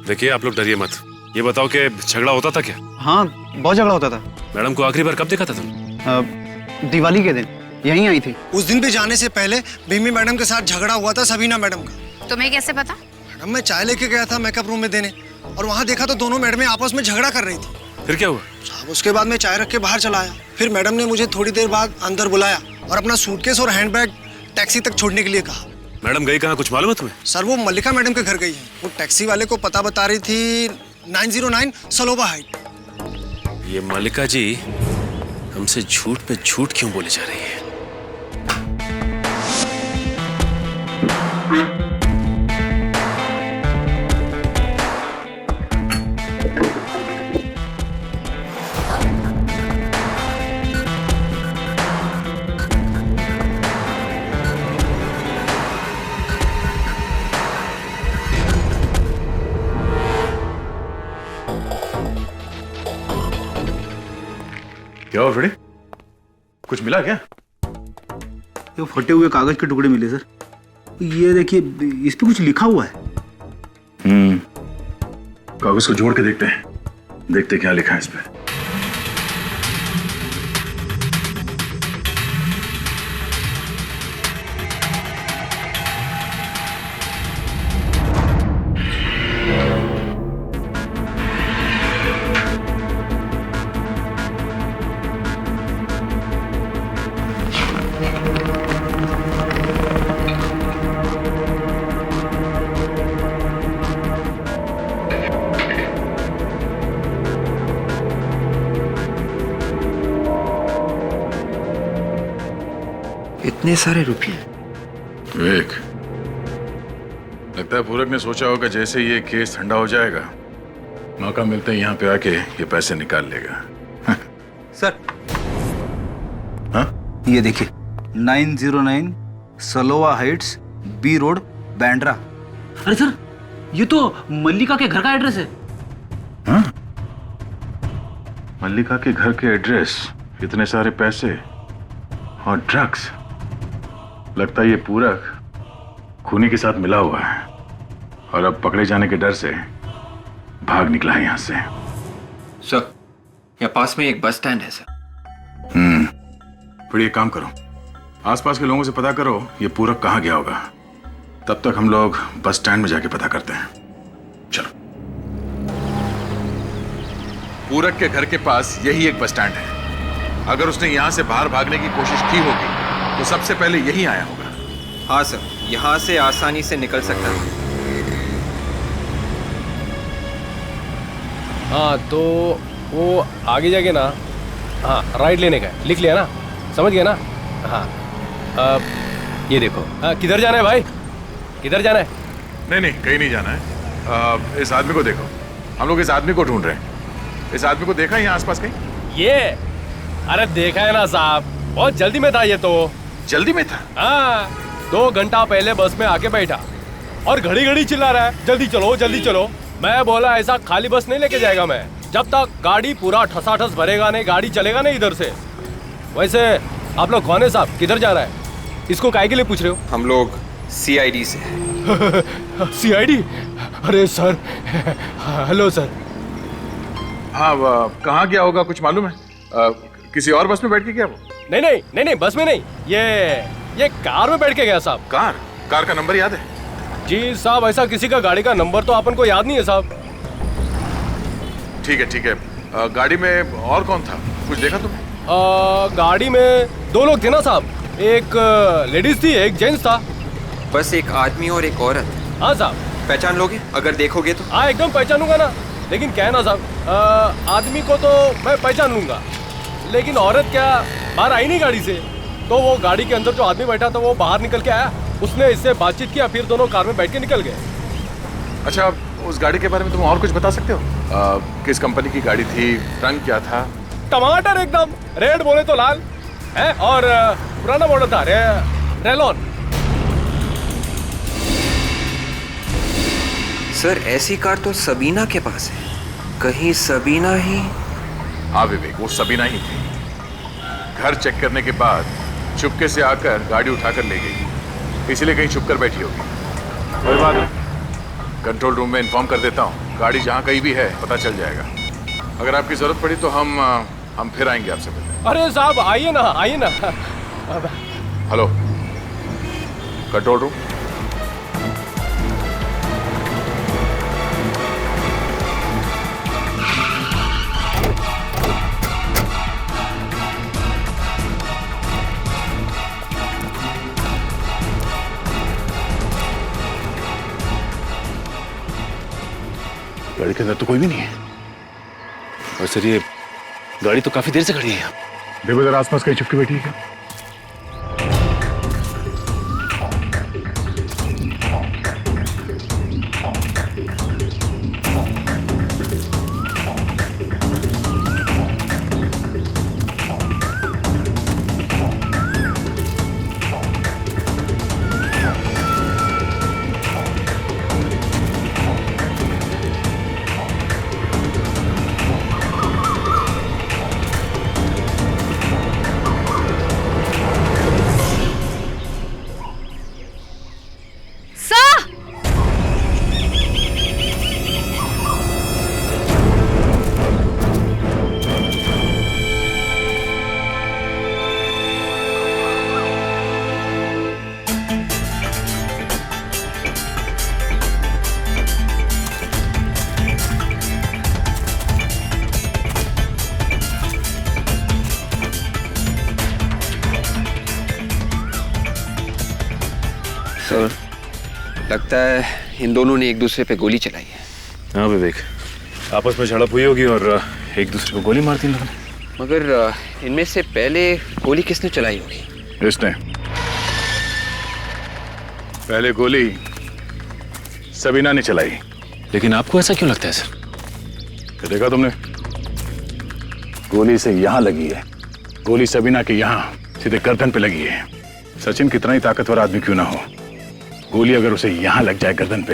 देखिए, आप लोग डरिए मत। ये बताओ कि झगड़ा होता था क्या? हाँ, बहुत झगड़ा होता था। मैडम को आखिरी बार कब देखा था तुम? दिवाली के दिन यहीं आई थी। उस दिन भी जाने से पहले भीमी मैडम के साथ झगड़ा हुआ था सबीना मैडम का। तुम्हें कैसे पता? मैडम, मैं चाय लेके गया था मेकअप रूम में देने, और वहाँ देखा तो दोनों मैडमें आपस में झगड़ा कर रही थी। फिर क्या हुआ? साहब उसके बाद मैं चाय रख के बाहर चला आया। फिर मैडम ने मुझे थोड़ी देर बाद अंदर बुलाया और अपना सूटकेस और हैंडबैग टैक्सी तक छोड़ने के लिए कहा। मैडम गई कहाँ, कुछ मालूम है तुम्हें? सर वो मल्लिका मैडम के घर गई है। वो टैक्सी वाले को पता बता रही थी 909 सलोबा हाइट। ये मल्लिका जी हमसे झूठ पे झूठ क्यों बोली जा रही है? क्या हुआ फ्रेडी? कुछ मिला क्या? ये फटे हुए कागज के टुकड़े मिले सर। ये देखिए, इस पे कुछ लिखा हुआ है। कागज को जोड़ के देखते हैं, देखते क्या लिखा है इस पे। इतने सारे रुपये। विवेक, लगता है पूरक ने सोचा होगा जैसे ये केस ठंडा हो जाएगा, मौका मिलते ही यहाँ पे आके ये पैसे निकाल लेगा। सर, हाँ? ये देखिए, 909 सलोवा हाइट्स, बी रोड, बैंड्रा। अरे सर, ये तो मल्लिका के घर का एड्रेस है। हाँ? मल्लिका के घर के एड्रेस, इतने सारे पैसे और ड्रग्स। लगता है ये पूरक खूनी के साथ मिला हुआ है और अब पकड़े जाने के डर से भाग निकला है यहाँ से। सर, यहाँ पास में एक बस स्टैंड है सर। फिर ये काम करो, आसपास के लोगों से पता करो ये पूरक कहाँ गया होगा। तब तक हम लोग बस स्टैंड में जाके पता करते हैं। चलो। पूरक के घर के पास यही एक बस स्टैंड है। अगर उसने यहाँ से बाहर भागने की कोशिश की होगी तो सबसे पहले यही आया होगा। हाँ सर, यहाँ से आसानी से निकल सकता है। हाँ तो वो आगे जाके ना, हाँ राइट लेने का है, लिख लिया ना, समझ गया ना? हाँ ये देखो, किधर जाना है भाई, किधर जाना है? नहीं नहीं, कहीं नहीं जाना है। इस आदमी को देखो, हम लोग इस आदमी को ढूंढ रहे हैं। इस आदमी को देखा है यहाँ आसपास कहीं? ये अरे देखा है ना साहब, बहुत जल्दी में था ये तो। जल्दी में था? हाँ, 2 घंटा पहले बस में आके बैठा और घड़ी घड़ी चिल्ला रहा है जल्दी चलो जल्दी चलो। मैं बोला ऐसा खाली बस नहीं लेके जाएगा मैं, जब तक गाड़ी पूरा ठसाठस भरेगा नहीं, गाड़ी चलेगा नहीं इधर से। वैसे आप लोग कौन है साहब, किधर जा रहा है? इसको काहे के लिए पूछ रहे हो? हम लोग CID से। CID? अरे सर, हेलो सर। हाँ, कहाँ गया होगा कुछ मालूम है? किसी और बस में बैठ के गया वो? नहीं नहीं नहीं नहीं, बस में नहीं, ये कार में बैठ के गया साहब। कार का नंबर याद है? जी साहब, ऐसा किसी का गाड़ी का नंबर तो अपन को याद नहीं है साहब। ठीक है। गाड़ी में और कौन था, कुछ देखा तुमने? गाड़ी में 2 लोग थे ना साहब, एक लेडीज थी एक जेंट्स था। बस एक आदमी और एक औरत। हाँ साहब। पहचान लोगे अगर देखोगे तो? हाँ एकदम पहचानूंगा ना, लेकिन क्या है ना साहब, आदमी को तो मैं पहचान लूंगा, लेकिन औरत क्या बाहर आई नहीं गाड़ी से। तो वो गाड़ी के अंदर जो आदमी बैठा था वो बाहर निकल के आया, उसने इससे बातचीत किया, फिर दोनों कार में बैठ के निकल गए। अच्छा, उस गाड़ी के बारे में तुम और कुछ बता सकते हो? किस कंपनी की गाड़ी थी, रंग क्या था? टमाटर एकदम, रेड बोले तो लाल है, और पुराना मॉडल था, रेलॉन। सर ऐसी कार तो सबीना के पास है, कहीं सबीना ही? हाँ विवेक, वो सबीना ही थी। घर चेक करने के बाद चुपके से आकर गाड़ी उठाकर ले गई, इसलिए कहीं छुप कर बैठी होगी। कोई बात नहीं, कंट्रोल रूम में इन्फॉर्म कर देता हूँ, गाड़ी जहाँ कहीं भी है पता चल जाएगा। अगर आपकी जरूरत पड़ी तो हम फिर आएंगे आपसे मिलने। अरे साहब आइए ना, आइए ना। Hello, control room. गाड़ी के अंदर तो कोई भी नहीं है। और सर ये गाड़ी तो काफी देर से खड़ी है यहाँ। देखो जरा आसपास कहीं चुपके बैठी है क्या? सर, लगता है इन दोनों ने एक दूसरे पे गोली चलाई है। हाँ विवेक, आपस में झड़प हुई होगी और एक दूसरे को गोली मार दी लोगों ने। मगर इनमें से पहले गोली किसने चलाई होगी? इसने। पहले गोली सबीना ने चलाई। लेकिन आपको ऐसा क्यों लगता है सर? क्या देखा तुमने? गोली से यहां लगी है, गोली सबीना के यहां सीधे गर्दन पे लगी है। सचिन कितना ही ताकतवर आदमी क्यों ना हो, गोली अगर उसे यहां लग जाए गर्दन पे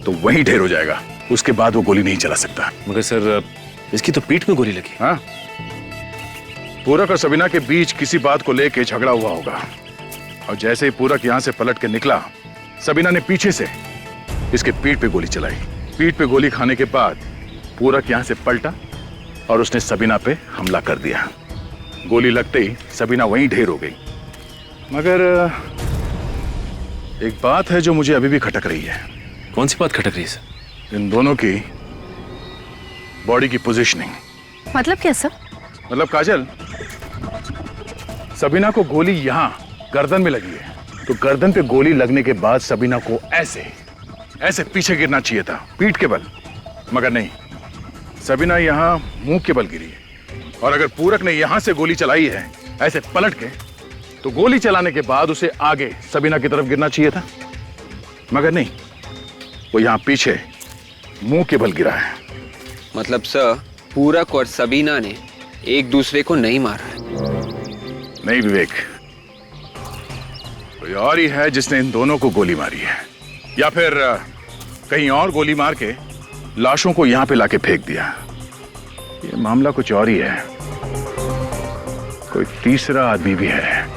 तो वहीं ढेर हो जाएगा। उसके बाद वो गोली नहीं चला सकता। मगर सर इसकी तो पीठ में गोली लगी। हाँ, पूरक और सबीना के बीच किसी बात को लेके झगड़ा हुआ होगा और जैसे ही पूरक यहां से पलट के निकला, सबीना ने पीछे से इसके पीठ पे गोली चलाई। पीठ पे गोली खाने के बाद पूरक यहां से पलटा और उसने सबीना पे हमला कर दिया। गोली लगते ही सबीना वहीं ढेर हो गई। मगर एक बात है जो मुझे अभी भी खटक रही है। कौन सी बात खटक रही है सर? इन दोनों की बॉडी की पोजीशनिंग। मतलब कैसा? मतलब काजल, सबीना को गोली यहां गर्दन में लगी है, तो गर्दन पे गोली लगने के बाद सबीना को ऐसे ऐसे पीछे गिरना चाहिए था, पीठ के बल। मगर नहीं, सबीना यहां मुंह के बल गिरी है। और अगर पूरक ने यहां से गोली चलाई है ऐसे पलट के, तो गोली चलाने के बाद उसे आगे सबीना की तरफ गिरना चाहिए था। मगर नहीं, वो यहां पीछे मुंह के बल गिरा है। मतलब सर, पूरक और सबीना ने एक दूसरे को नहीं मारा है? नहीं विवेक, कोई और ही है जिसने इन दोनों को गोली मारी है, या फिर कहीं और गोली मार के लाशों को यहां पे लाके फेंक दिया। ये मामला कुछ और ही है। कोई तीसरा आदमी भी है।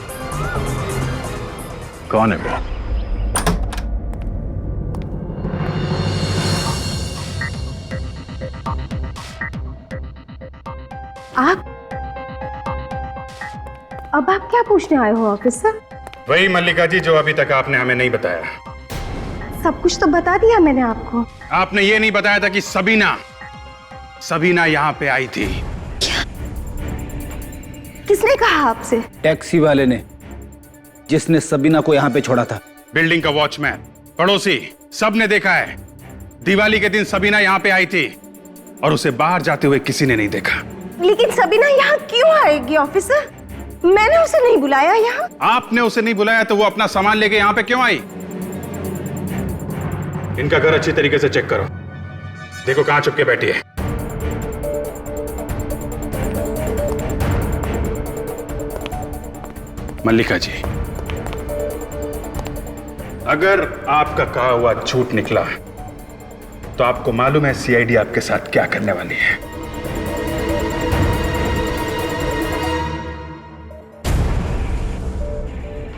कौन है वो? आप? अब आप क्या पूछने आए हो ऑफिसर? वही मल्लिका जी जो अभी तक आपने हमें नहीं बताया। सब कुछ तो बता दिया मैंने आपको। आपने ये नहीं बताया था कि सबीना यहाँ पे आई थी। क्या? किसने कहा आपसे? टैक्सी वाले ने, जिसने सबीना को यहाँ पे छोड़ा था। बिल्डिंग का वॉचमैन, पड़ोसी, सब ने देखा है। दिवाली के दिन सबीना यहाँ पे आई थी और उसे बाहर जाते हुए किसी ने नहीं देखा। लेकिन सबीना यहाँ क्यों आएगी ऑफिसर? मैंने उसे नहीं बुलाया यहाँ। आपने उसे नहीं बुलाया तो वो अपना सामान लेके यहाँ पे क्यों आई? इनका घर अच्छी तरीके से चेक करो, देखो कहाँ छुप के बैठी है। मल्लिका जी, अगर आपका कहा हुआ झूठ निकला तो आपको मालूम है सीआईडी आपके साथ क्या करने वाली है।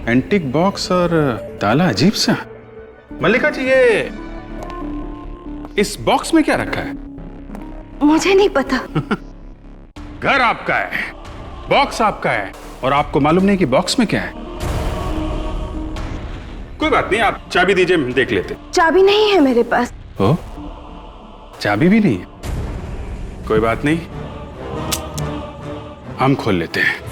एंटीक बॉक्स और ताला अजीब सा। मल्लिका जी, ये इस बॉक्स में क्या रखा है? मुझे नहीं पता। घर आपका है, बॉक्स आपका है और आपको मालूम नहीं कि बॉक्स में क्या है। कोई बात नहीं, आप चाबी दीजिए, हम देख लेते। चाबी नहीं है मेरे पास। ओ, चाबी भी नहीं है? कोई बात नहीं, हम खोल लेते हैं।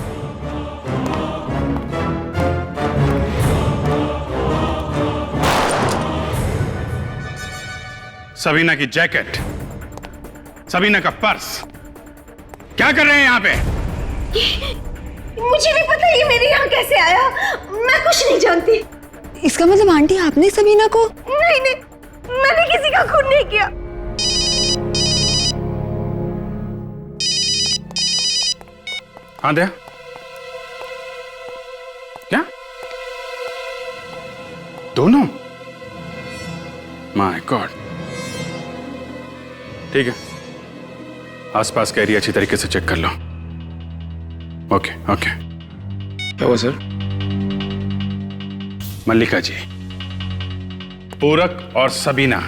सबीना की जैकेट सबीना का पर्स। क्या कर रहे हैं यहाँ पे? मुझे नहीं पता ये मेरे यहाँ कैसे आया। मैं कुछ नहीं जानती। इसका मतलब आंटी आपने सबीना को? नहीं नहीं, मैंने किसी का खून नहीं किया। हाँ दया, क्या दोनों? My God. ठीक है, आसपास का एरिया अच्छी तरीके से चेक कर लो। Okay okay. क्या हुआ सर? मल्लिका जी, पूरक और सबीना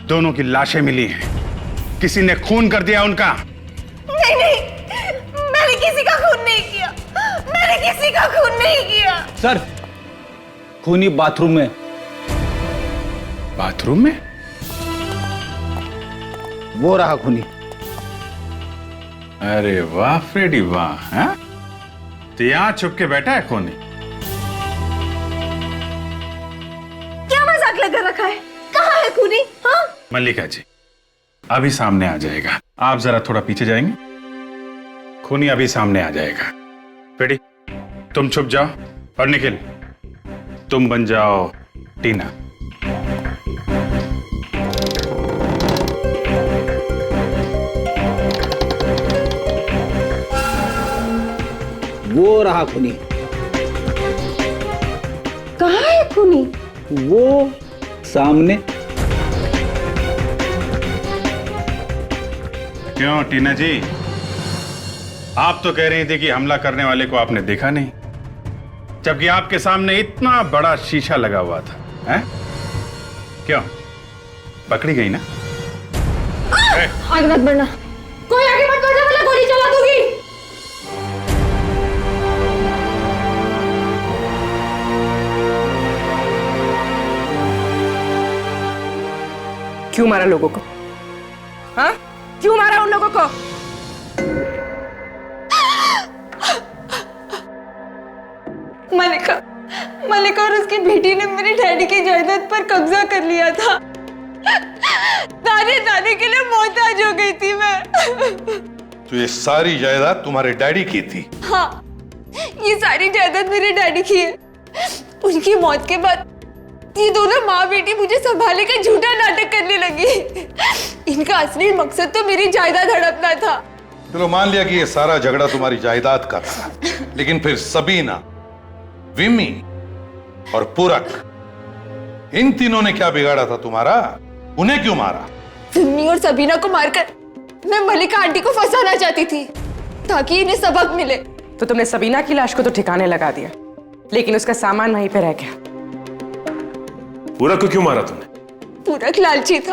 दोनों की लाशें मिली हैं। किसी ने खून कर दिया उनका। नहीं नहीं, मैंने किसी का खून नहीं किया। मैंने किसी का खून नहीं किया। सर, खूनी बाथरूम में। बाथरूम में? वो रहा खूनी। अरे वाह फ्रेडी वाह। हैं? तो यहां छुप के बैठा है खूनी। क्या मजाक लगा रखा है? कहाँ है खूनी? हाँ? मल्लिका जी, अभी सामने आ जाएगा। आप जरा थोड़ा पीछे जाएंगे, खूनी अभी सामने आ जाएगा। फ्रेडी, तुम छुप जाओ और निखिल, तुम बन जाओ टीना। वो रहा खूनी। कहाँ है खूनी? वो सामने। क्यों टीना जी, आप तो कह रही थी कि हमला करने वाले को आपने देखा नहीं, जबकि आपके सामने इतना बड़ा शीशा लगा हुआ था। हैं? क्यों पकड़ी गई ना? आगे मत बढ़ना। कोई आगे मत बढ़ना वरना गोली चला दूंगी। क्यों मारा लोगों को? हाँ? क्यों मारा उन लोगों को? मलिका और उसकी बेटी ने मेरे डैडी की जायदाद पर कब्जा कर लिया था। दाने के लिए मोहताज हो गई थी मैं। तो ये सारी जायदाद तुम्हारे डैडी की थी? हाँ, ये सारी जायदाद मेरे डैडी की है। उनकी मौत के बाद ये दोनों माँ बेटी मुझे संभालने का झूठा नाटक करने लगी। इनका असली मकसद तो मेरी जायदाद हड़पना था। चलो मान लिया कि ये सारा झगड़ा तुम्हारी जायदाद का था, लेकिन फिर सबीना, विमी और पूरक, इन तीनों ने क्या बिगाड़ा था तुम्हारा? उन्हें क्यों मारा? विमी और सबीना को मारकर मैं मलिका आंटी को फंसाना चाहती थी ताकि इन्हें सबक मिले। तो तुमने सबीना की लाश को तो ठिकाने लगा दिया, लेकिन उसका सामान वहीं पे रह गया। पूरक को क्यों मारा तुमने? पूरक लालची था।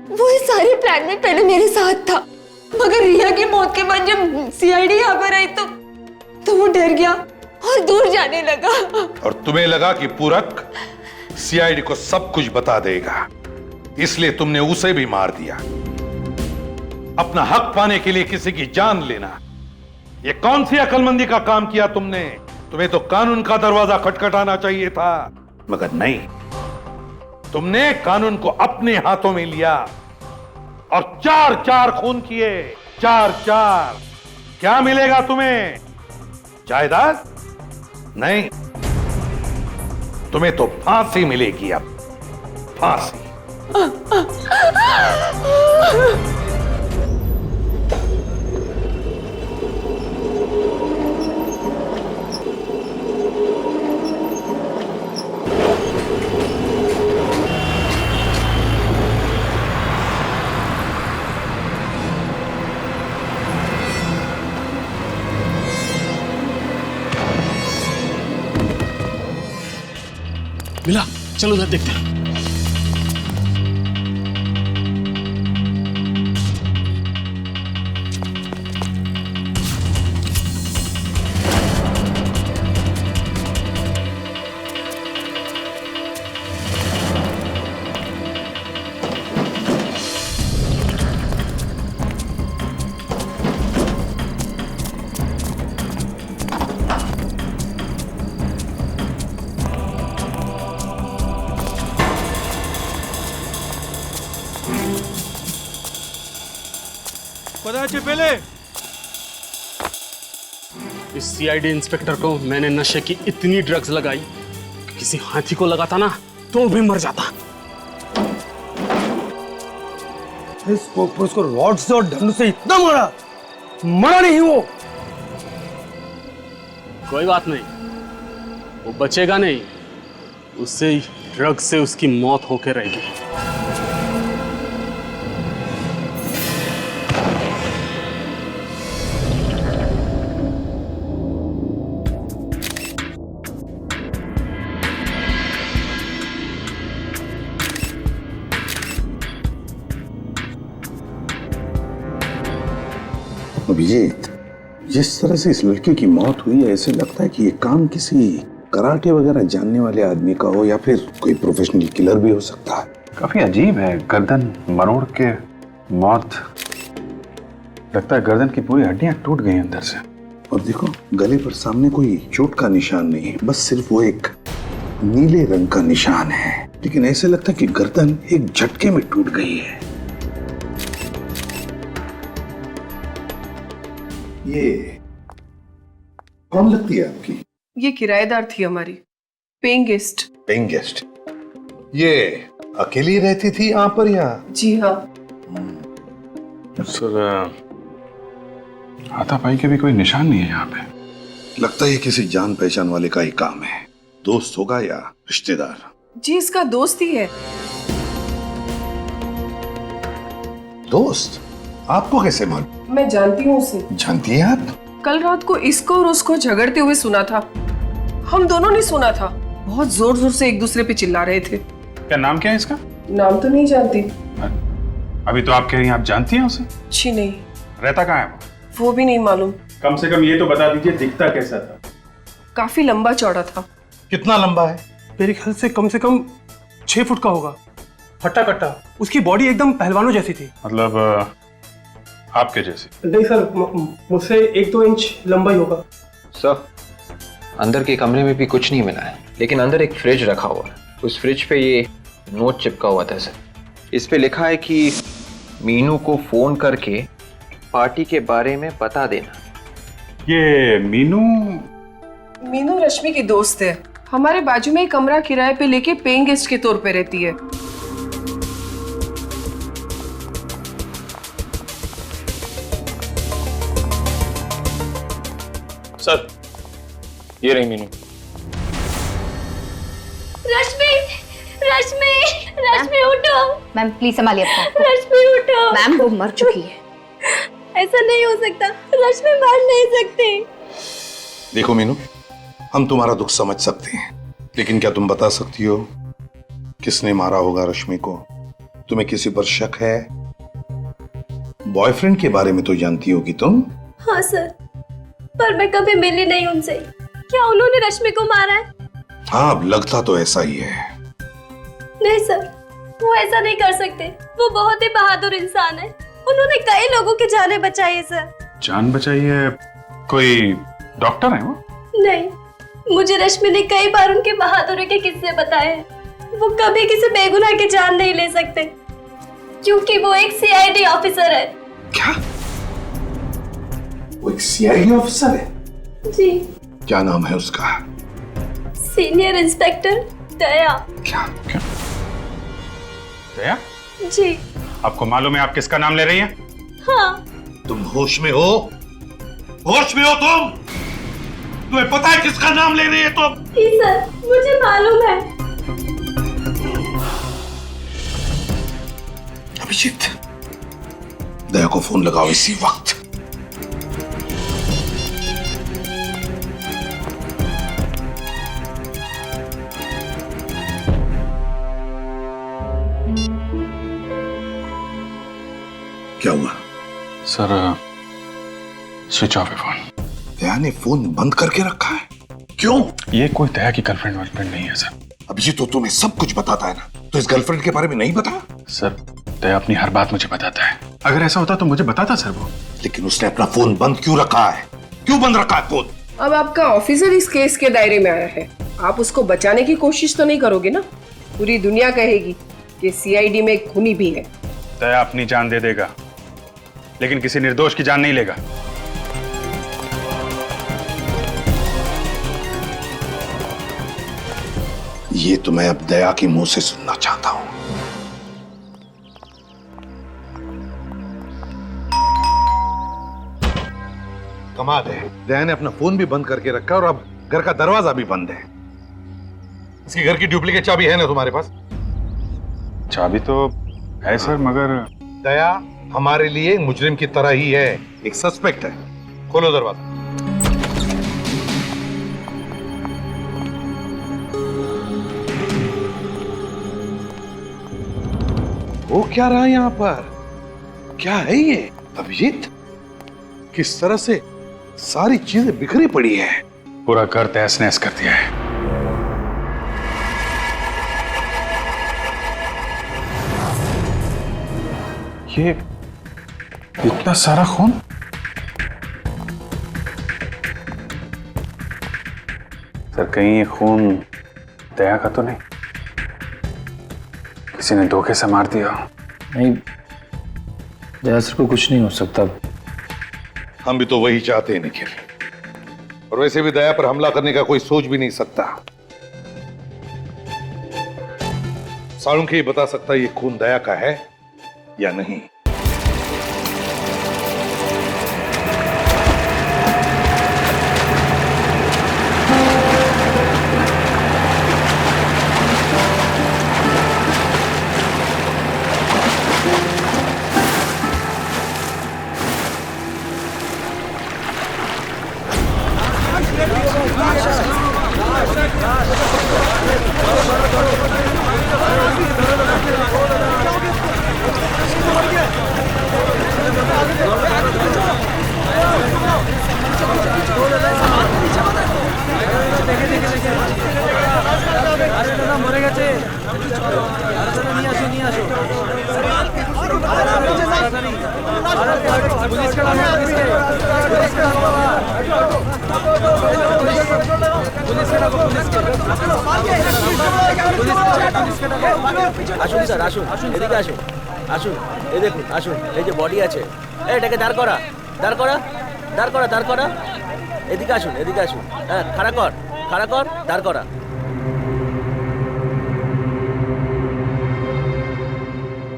वो इस सारे प्लान में पहले मेरे साथ था, मगर रिया की मौत के बाद जब सीआईडी यहाँ पर आई तो वो डर गया और दूर जाने लगा। और तुम्हें लगा कि पूरक सीआईडी को सब कुछ बता देगा, इसलिए तुमने उसे भी मार दिया। अपना हक पाने के लिए किसी की जान लेना, ये कौन सी अक्लमंदी का काम किया तुमने? तुम्हें तो कानून का दरवाजा खटखटाना चाहिए था, मगर नहीं। तुमने कानून को अपने हाथों में लिया और 4-4 खून किए। 4-4। क्या मिलेगा तुम्हें? जायदाद? नहीं, तुम्हें तो फांसी मिलेगी। अब फांसी। मिला, चलो उधर देखते हैं। पता है पहले इस सीआईडी इंस्पेक्टर को मैंने नशे की इतनी ड्रग्स लगाई कि किसी हाथी को लगाता ना तो भी मर जाता। उसको रॉड से और डंडों से इतना मारा, मरा नहीं वो। कोई बात नहीं, वो बचेगा नहीं, उससे ड्रग से उसकी मौत होके रहेगी। अभिजीत, जिस तरह से इस लड़के की मौत हुई है, ऐसे लगता है कि ये काम किसी कराटे वगैरह जानने वाले आदमी का हो या फिर कोई प्रोफेशनल किलर भी हो सकता है। काफी अजीब है, गर्दन मरोड़ के मौत। लगता है गर्दन की पूरी हड्डियां टूट गई अंदर से। और देखो, गले पर सामने कोई चोट का निशान नहीं है, बस सिर्फ वो एक नीले रंग का निशान है। लेकिन ऐसे लगता है कि गर्दन एक झटके में टूट गई है। ये कौन लगती है आपकी? ये किराएदार थी हमारी, पेइंग गेस्ट। Paying guest? ये अकेली रहती थी यहाँ पर या? जी हाँ। सर, हाथापाई के भी कोई निशान नहीं है यहाँ पे। लगता है किसी जान पहचान वाले का ही काम है। दोस्त होगा या रिश्तेदार? जी, इसका दोस्त ही है। दोस्त? आपको कैसे मालूम? मैं जानती हूँ उसे। जानती है आप? कल रात को इसको और उसको झगड़ते हुए सुना था। हम दोनों ने सुना था, बहुत जोर जोर से एक दूसरे पे चिल्ला रहे थे। क्या नाम क्या है इसका? नाम तो नहीं जानती। अभी तो आप कह रही हैं आप जानती हैं उसे? जी नहीं। रहता कहाँ है वो भी नहीं मालूम। कम से कम ये तो बता दीजिए, दिखता कैसा था? काफी लंबा चौड़ा था। कितना लंबा है? मेरे ख्याल से कम 6 फुट का होगा। हट्टा कट्टा, उसकी बॉडी एकदम पहलवानों जैसी थी। मतलब आपके जैसी? नहीं सर, मुझसे 1-2 इंच लंबा ही होगा। सर, अंदर के कमरे में भी कुछ नहीं मिला है, लेकिन अंदर एक फ्रिज रखा हुआ है। उस फ्रिज पे ये नोट चिपका हुआ था सर। इस पे लिखा है कि मीनू को फोन करके पार्टी के बारे में बता देना। ये मीनू रश्मि की दोस्त है। हमारे बाजू में एक कमरा किराए पे लेके पेइंग गेस्ट के तौर पे रहती है। सर, ये रही मीनू। रश्मि, रश्मि, रश्मि उठो। मैम प्लीज संभालिए अपना। रश्मि उठो। मैम वो मर चुकी है। ऐसा नहीं हो सकता, रश्मि मर नहीं सकती। देखो मीनू, हम तुम्हारा दुख समझ सकते हैं, लेकिन क्या तुम बता सकती हो किसने मारा होगा रश्मि को? तुम्हें किसी पर शक है? बॉयफ्रेंड के बारे में तो जानती होगी तुम? हाँ सर, पर मैं कभी मिली नहीं उनसे। क्या उन्होंने रश्मि को मारा है? हाँ, अब लगता तो ऐसा ही है। नहीं सर, वो ऐसा नहीं कर सकते। वो बहुत ही बहादुर इंसान है। उन्होंने कई लोगों की जानें बचाई है सर। जान बचाई है? कोई डॉक्टर है वो? नहीं, मुझे रश्मि ने कई बार उनके बहादुरी के किस्से बताए हैं। वो कभी किसी बेगुनाह की जान नहीं ले सकते, क्योंकि वो एक सीआईडी ऑफिसर है। क्या? वो एक सीआईडी ऑफिसर है? जी। क्या नाम है उसका? सीनियर इंस्पेक्टर दया। क्या? दया? जी। आपको मालूम है आप किसका नाम ले रही हैं? हाँ। तुम होश में हो? होश में हो तुम? तुम्हें पता है किसका नाम ले रही है तुम? जी सर, मुझे मालूम है। अभिजीत, दया को फोन लगाओ इसी वक्त। क्या हुआ? सर, स्विच ऑफ है फोन। दया ने फोन बंद करके रखा है? क्यों? ये कोई दया की गर्लफ्रेंड वर्लफ्रेंड नहीं है सर। अभिजीत, तो तुम्हें सब कुछ बताता है ना, तो इस गर्लफ्रेंड के बारे में नहीं बता? सर, दया अपनी हर बात मुझे बताता है। अगर ऐसा होता तो मुझे बताता सर वो। लेकिन उसने अपना फोन बंद क्यों रखा है? क्यों बंद रखा है फोन? अब आपका ऑफिसर इस केस के दायरे में आया है, आप उसको बचाने की कोशिश तो नहीं करोगे ना? पूरी दुनिया कहेगी कि सीआईडी में खूनी भी है। दया अपनी जान दे देगा, लेकिन किसी निर्दोष की जान नहीं लेगा। ये तो मैं अब दया के मुंह से सुनना चाहता हूं। कमाल है, दया ने अपना फोन भी बंद करके रखा और अब घर का दरवाजा भी बंद है। इसके घर की डुप्लीकेट चाबी है ना तुम्हारे पास? चाबी तो है सर, मगर दया हमारे लिए मुजरिम की तरह ही है, एक सस्पेक्ट है। खोलो दरवाजा। वो क्या रहा यहां पर? क्या है ये अभिजीत? किस तरह से सारी चीजें बिखरी पड़ी है। पूरा घर तहस नहस कर दिया है। ये इतना सारा खून? सर कहीं ये खून दया का तो नहीं? किसी ने धोखे से मार दिया? नहीं, दया सर को कुछ नहीं हो सकता। हम भी तो वही चाहते हैं निखिल, और वैसे भी दया पर हमला करने का कोई सोच भी नहीं सकता। साळुंखे ही बता सकता ये खून दया का है या नहीं। আসুন স্যার, আসুন, এদিকে আসুন, আসুন, এই দেখুন, আসুন, এই যে বডি আছে, এটাকে দাঁড় করা, দাঁড় করা, দাঁড় করা, দাঁড় করা, এদিকে আসুন, এদিকে আসুন, হ্যাঁ, খাড়া কর, দাঁড় করা।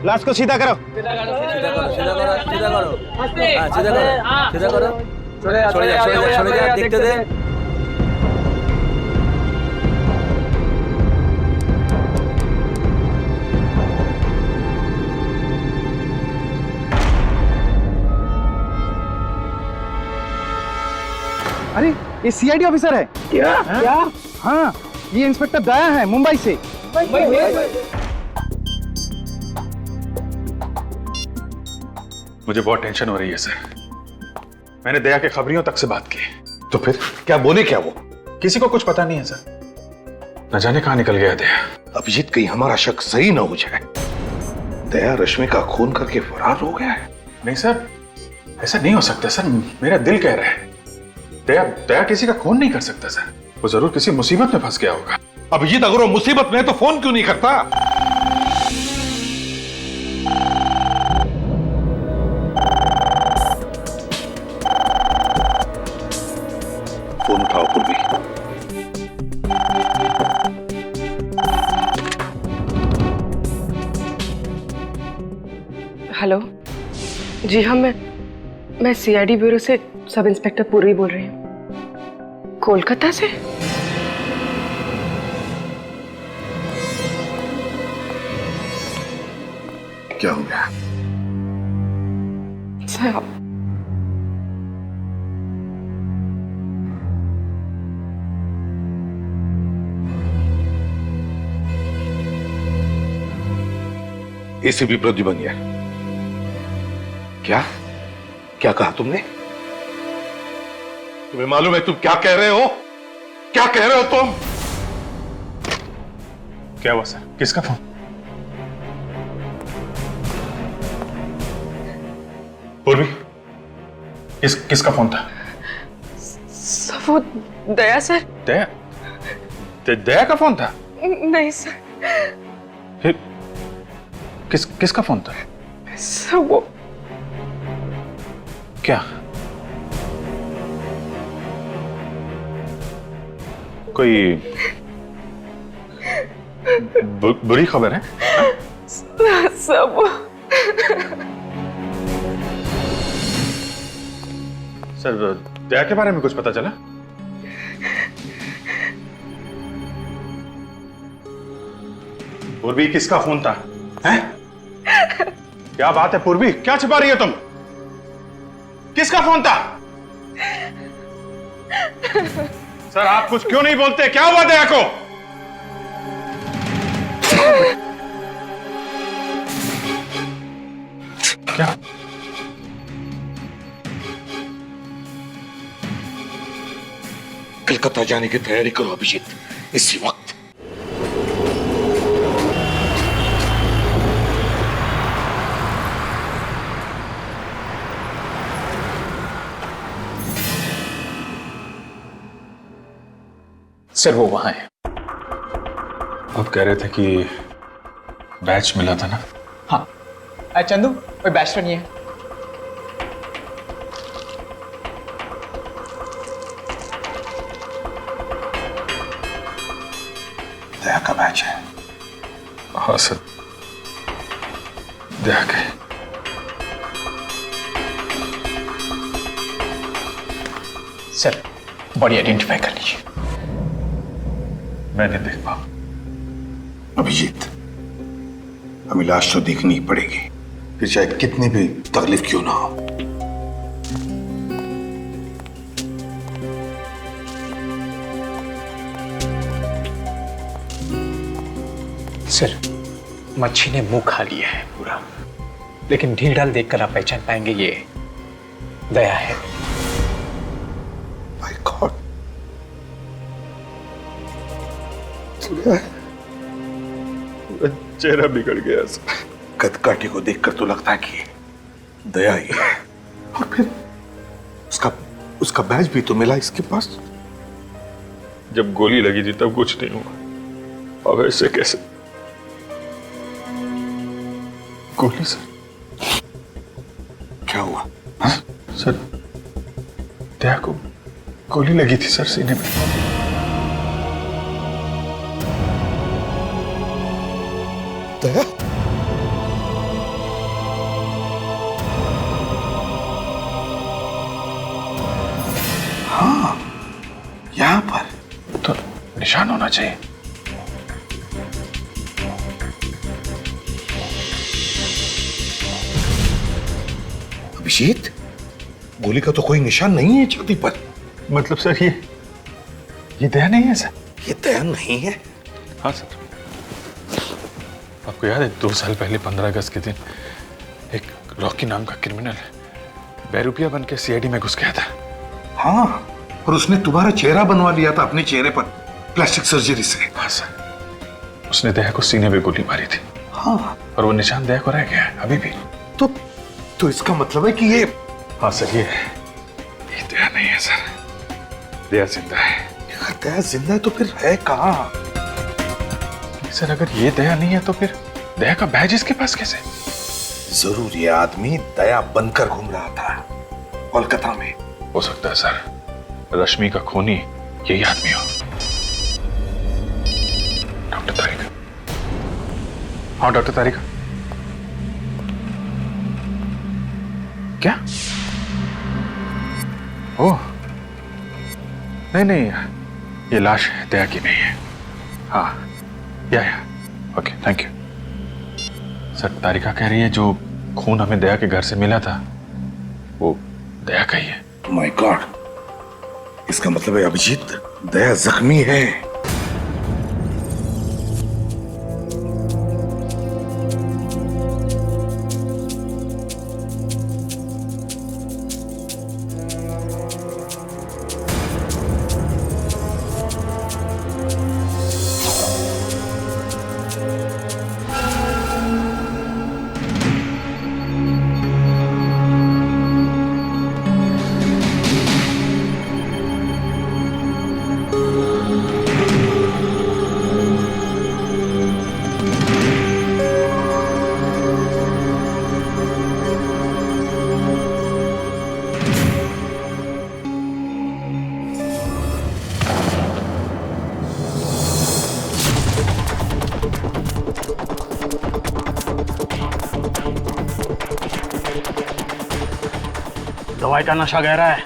लाश को सीधा करो। सीधा करो, सीधा करो, सीधा करो, सीधा करो, हाँ, सीधा करो, सीधा करो, छोड़े जा, छोड़े जा, देखते दे। अरे ये सीआईडी ऑफिसर है क्या? हाँ, ये इंस्पेक्टर दया है, मुंबई से। मुझे बहुत टेंशन हो रही है सर। मैंने दया के खबरियों तक से बात की। तो फिर क्या बोले क्या वो? किसी को कुछ पता नहीं है सर। न जाने कहां निकल गया दया। अभिजीत कहीं हमारा शक सही ना हो जाए, दया रश्मि का खून करके फरार हो गया है। नहीं सर, ऐसा नहीं हो सकता सर, मेरा दिल कह रहा है। दया किसी का खून नहीं कर सकता सर। वो जरूर किसी मुसीबत में फंस गया होगा। अभिजीत अगर वो मुसीबत में है तो फोन क्यों नहीं करता? फोन उठाओ पूर्वी। हेलो जी हाँ, मैं सीआईडी ब्यूरो से सब इंस्पेक्टर पूर्वी बोल रही हूँ, कोलकाता से। क्या हो गया? सर एसीपी प्रद्युमन, क्या क्या कहा तुमने? तुम्हें मालूम है तुम क्या कह रहे हो? क्या कह रहे हो तुम? क्या हुआ सर? किसका फोन? पूर्वी, किसका फोन था? सर वो दया सर। दया का फोन था? नहीं सर। फिर किसका फोन था? सर वो क्या? कोई बुरी खबर है? सब सर, दया के बारे में कुछ पता चला? पूर्वी, किसका फोन था? हैं? क्या बात है पूर्वी, क्या छिपा रही हो तुम? किसका फोन था? सर, आप कुछ क्यों नहीं बोलते? क्या हुआ दया को? क्या? कलकत्ता जाने की तैयारी करो अभिजीत, इसी वक्त। सर, वो वहां है। आप कह रहे थे कि बैच मिला था ना? हाँ। चंदू, कोई बैच तो नहीं है? दया का बैच है। हाँ सर, दया के। सर, बॉडी आइडेंटिफाई कर लीजिए। मैं नहीं देख पाऊं। अभिजीत, हमें लाश तो देखनी ही पड़ेगी, फिर चाहे कितनी भी तकलीफ क्यों ना हो। सर, मच्छी ने मुंह खा लिया है पूरा, लेकिन ढील ढाल देखकर आप पहचान पाएंगे ये दया है। माय गॉड, चेहरा बिगड़ गया सर। कदकाठी को देखकर तो लगता है कि दया ही है, और फिर उसका बैज भी तो मिला इसके पास। जब गोली लगी थी तब कुछ नहीं हुआ, अब ऐसे कैसे? गोली सर? क्या हुआ? हाँ? सर, दया को गोली लगी थी सर, सीने में। दया? हाँ, यहां पर तो निशान होना चाहिए। अभिजीत, गोली का तो कोई निशान नहीं है छाती पर। मतलब सर, ये दया नहीं है सर? ये दया नहीं है? हाँ सर। आपको याद है 2 साल पहले 15 अगस्त के दिन एक रॉकी नाम का क्रिमिनल बेरुपिया बन के सीआईडी में घुस गया था? हाँ, और उसने तुम्हारा चेहरा बनवा लिया था अपने चेहरे पर प्लास्टिक सर्जरी से। हाँ सर, उसने दया को सीने में गोली मारी थी। हाँ, और वो निशान दया को रह गया है अभी भी। तो इसका मतलब है कि ये... हाँ सर, ये दया नहीं है सर, दया जिंदा है। यार, दया जिंदा है तो फिर है कहाँ? सर, अगर ये दया नहीं है तो फिर दया का बैज इसके पास कैसे? जरूर ये आदमी दया बनकर घूम रहा था कोलकाता में। हो सकता है सर, रश्मि का खूनी यही आदमी हो। डॉक्टर तारिका। हाँ डॉक्टर तारिका। क्या? ओह नहीं, ये लाश दया की नहीं है। हाँ, या ओके, थैंक यू सर। तारिका कह रही है जो खून हमें दया के घर से मिला था वो दया का ही है। माय गॉड, इसका मतलब है अभिजीत, दया जख्मी है। भाई का नशा गहरा है,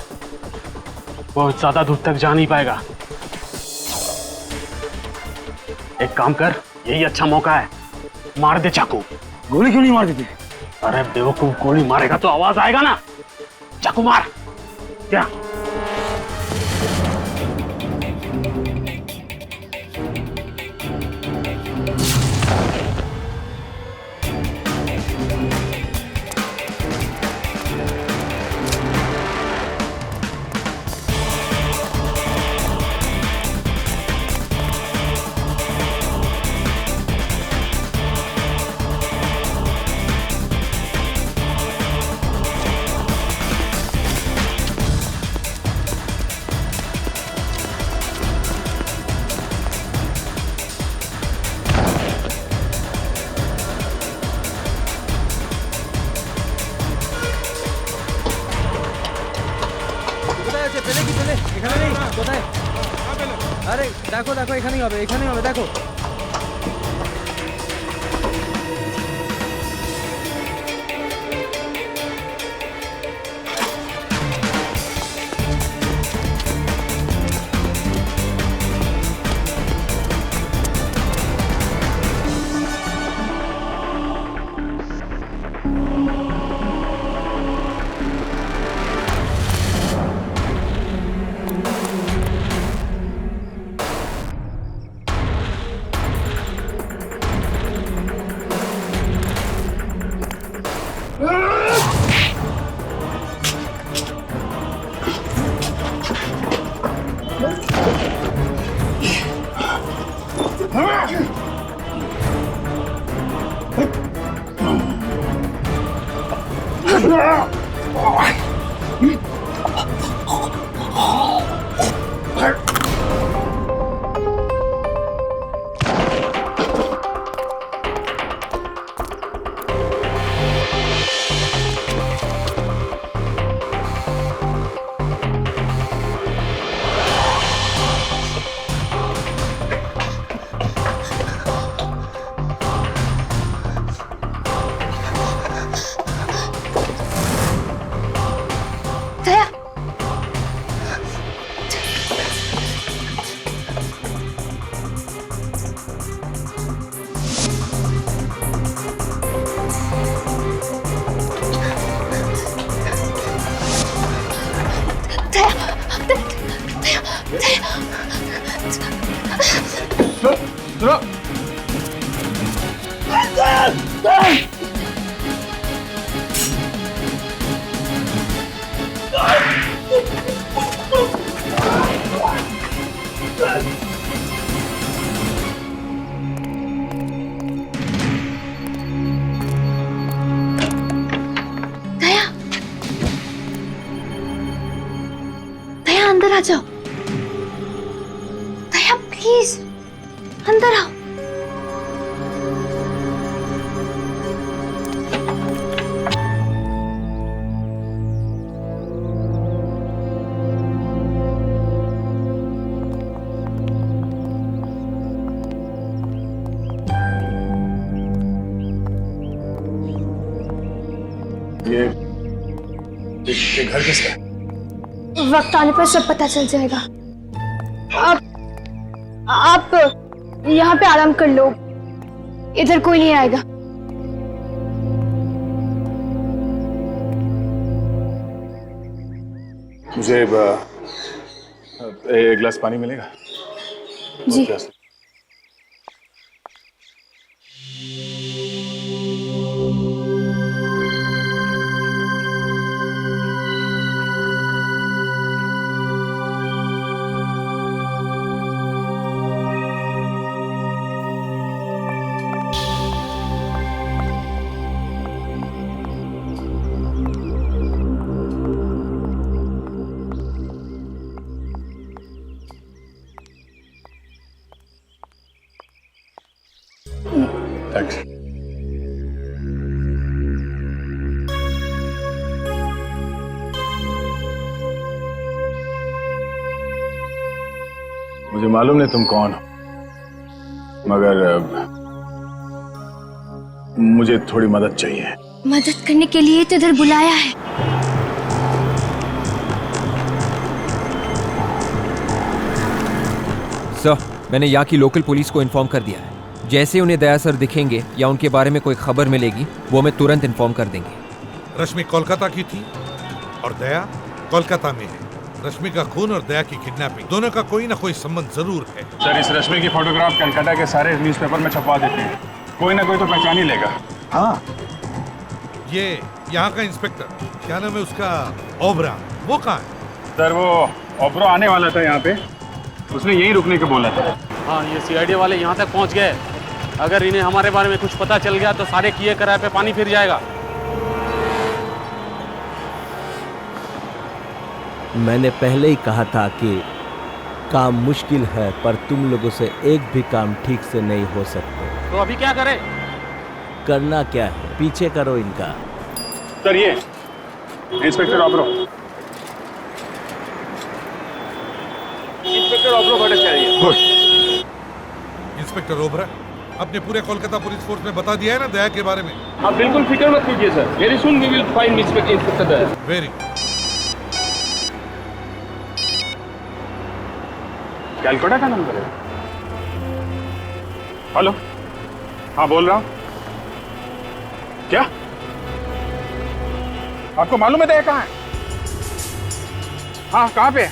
वो ज्यादा दूर तक जा नहीं पाएगा। एक काम कर, यही अच्छा मौका है, मार दे चाकू। गोली क्यों नहीं मार देते? अरे बेवकूफ, गोली मारेगा तो आवाज आएगा ना। चाकू मार। क्या? আরে দেখো দেখো, এখানেই হবে, এখানেই হবে, দেখো। अंदर आ जाओ। दया प्लीज अंदर आओ। ये घर किसका है? वक्त आने पर सब पता चल जाएगा। आप यहाँ पे आराम कर लो, इधर कोई नहीं आएगा। मुझे एक गिलास पानी मिलेगा? जी। थैंक्स। मुझे मालूम नहीं तुम कौन हो, मगर मुझे थोड़ी मदद चाहिए। मदद करने के लिए तो इधर बुलाया है। सर, मैंने यहाँ की लोकल पुलिस को इन्फॉर्म कर दिया है। जैसे उन्हें दया सर दिखेंगे या उनके बारे में कोई खबर मिलेगी, वो हमें तुरंत इन्फॉर्म कर देंगे। रश्मि कोलकाता की थी और दया कोलकाता में है। रश्मि का खून और दया की किडनैपिंग, दोनों का कोई ना कोई संबंध जरूर है। सर, इस रश्मि की फोटोग्राफ कलकत्ता के सारे न्यूज़पेपर में छपवा देते हैं, कोई ना कोई तो पहचान ही लेगा। हाँ, ये यहाँ का इंस्पेक्टर, क्या नाम है उसका, ओबरा, वो कहाँ है? सर, वो ओबरा आने वाला था यहाँ पे, उसने यहीं रुकने को बोला था। हाँ, ये सीआईडी वाले यहाँ तक पहुँच गए। अगर इन्हें हमारे बारे में कुछ पता चल गया तो सारे किए कराए पे पानी फिर जाएगा। मैंने पहले ही कहा था कि काम मुश्किल है, पर तुम लोगों से एक भी काम ठीक से नहीं हो सकते। तो अभी क्या करें? करना क्या है, पीछे करो इनका। सर, ये इंस्पेक्टर ओबरा। इंस्पेक्टर ओबरा को अरेस्ट करिए। गुड। इंस्पेक्टर ओबरा, अपने पूरे कोलकाता पुलिस फोर्स में बता दिया है ना दया के बारे में? आप बिल्कुल फिक्र मत कीजिए sir, very soon we will find inspector Daya. Very. Calcutta का नंबर है। हेलो, हाँ बोल रहा हूँ। क्या आपको मालूम है दया कहाँ है? हाँ, कहाँ पे है?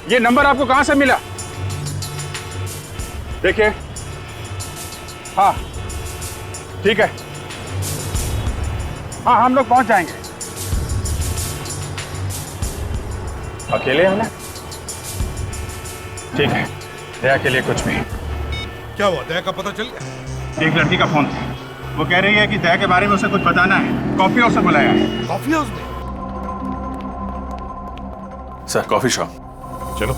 ये नंबर आपको कहाँ से मिला? देखिए, हाँ ठीक है, हाँ हम लोग पहुंच जाएंगे। अकेले हैं ना? ठीक है, दया के लिए कुछ भी। क्या हुआ, दया का पता चल गया? एक लड़की का फोन था, वो कह रही है कि दया के बारे में उसे कुछ बताना है, कॉफी हाउस से बुलाया है। कॉफी हाउस में? Sir, coffee shop. चलो।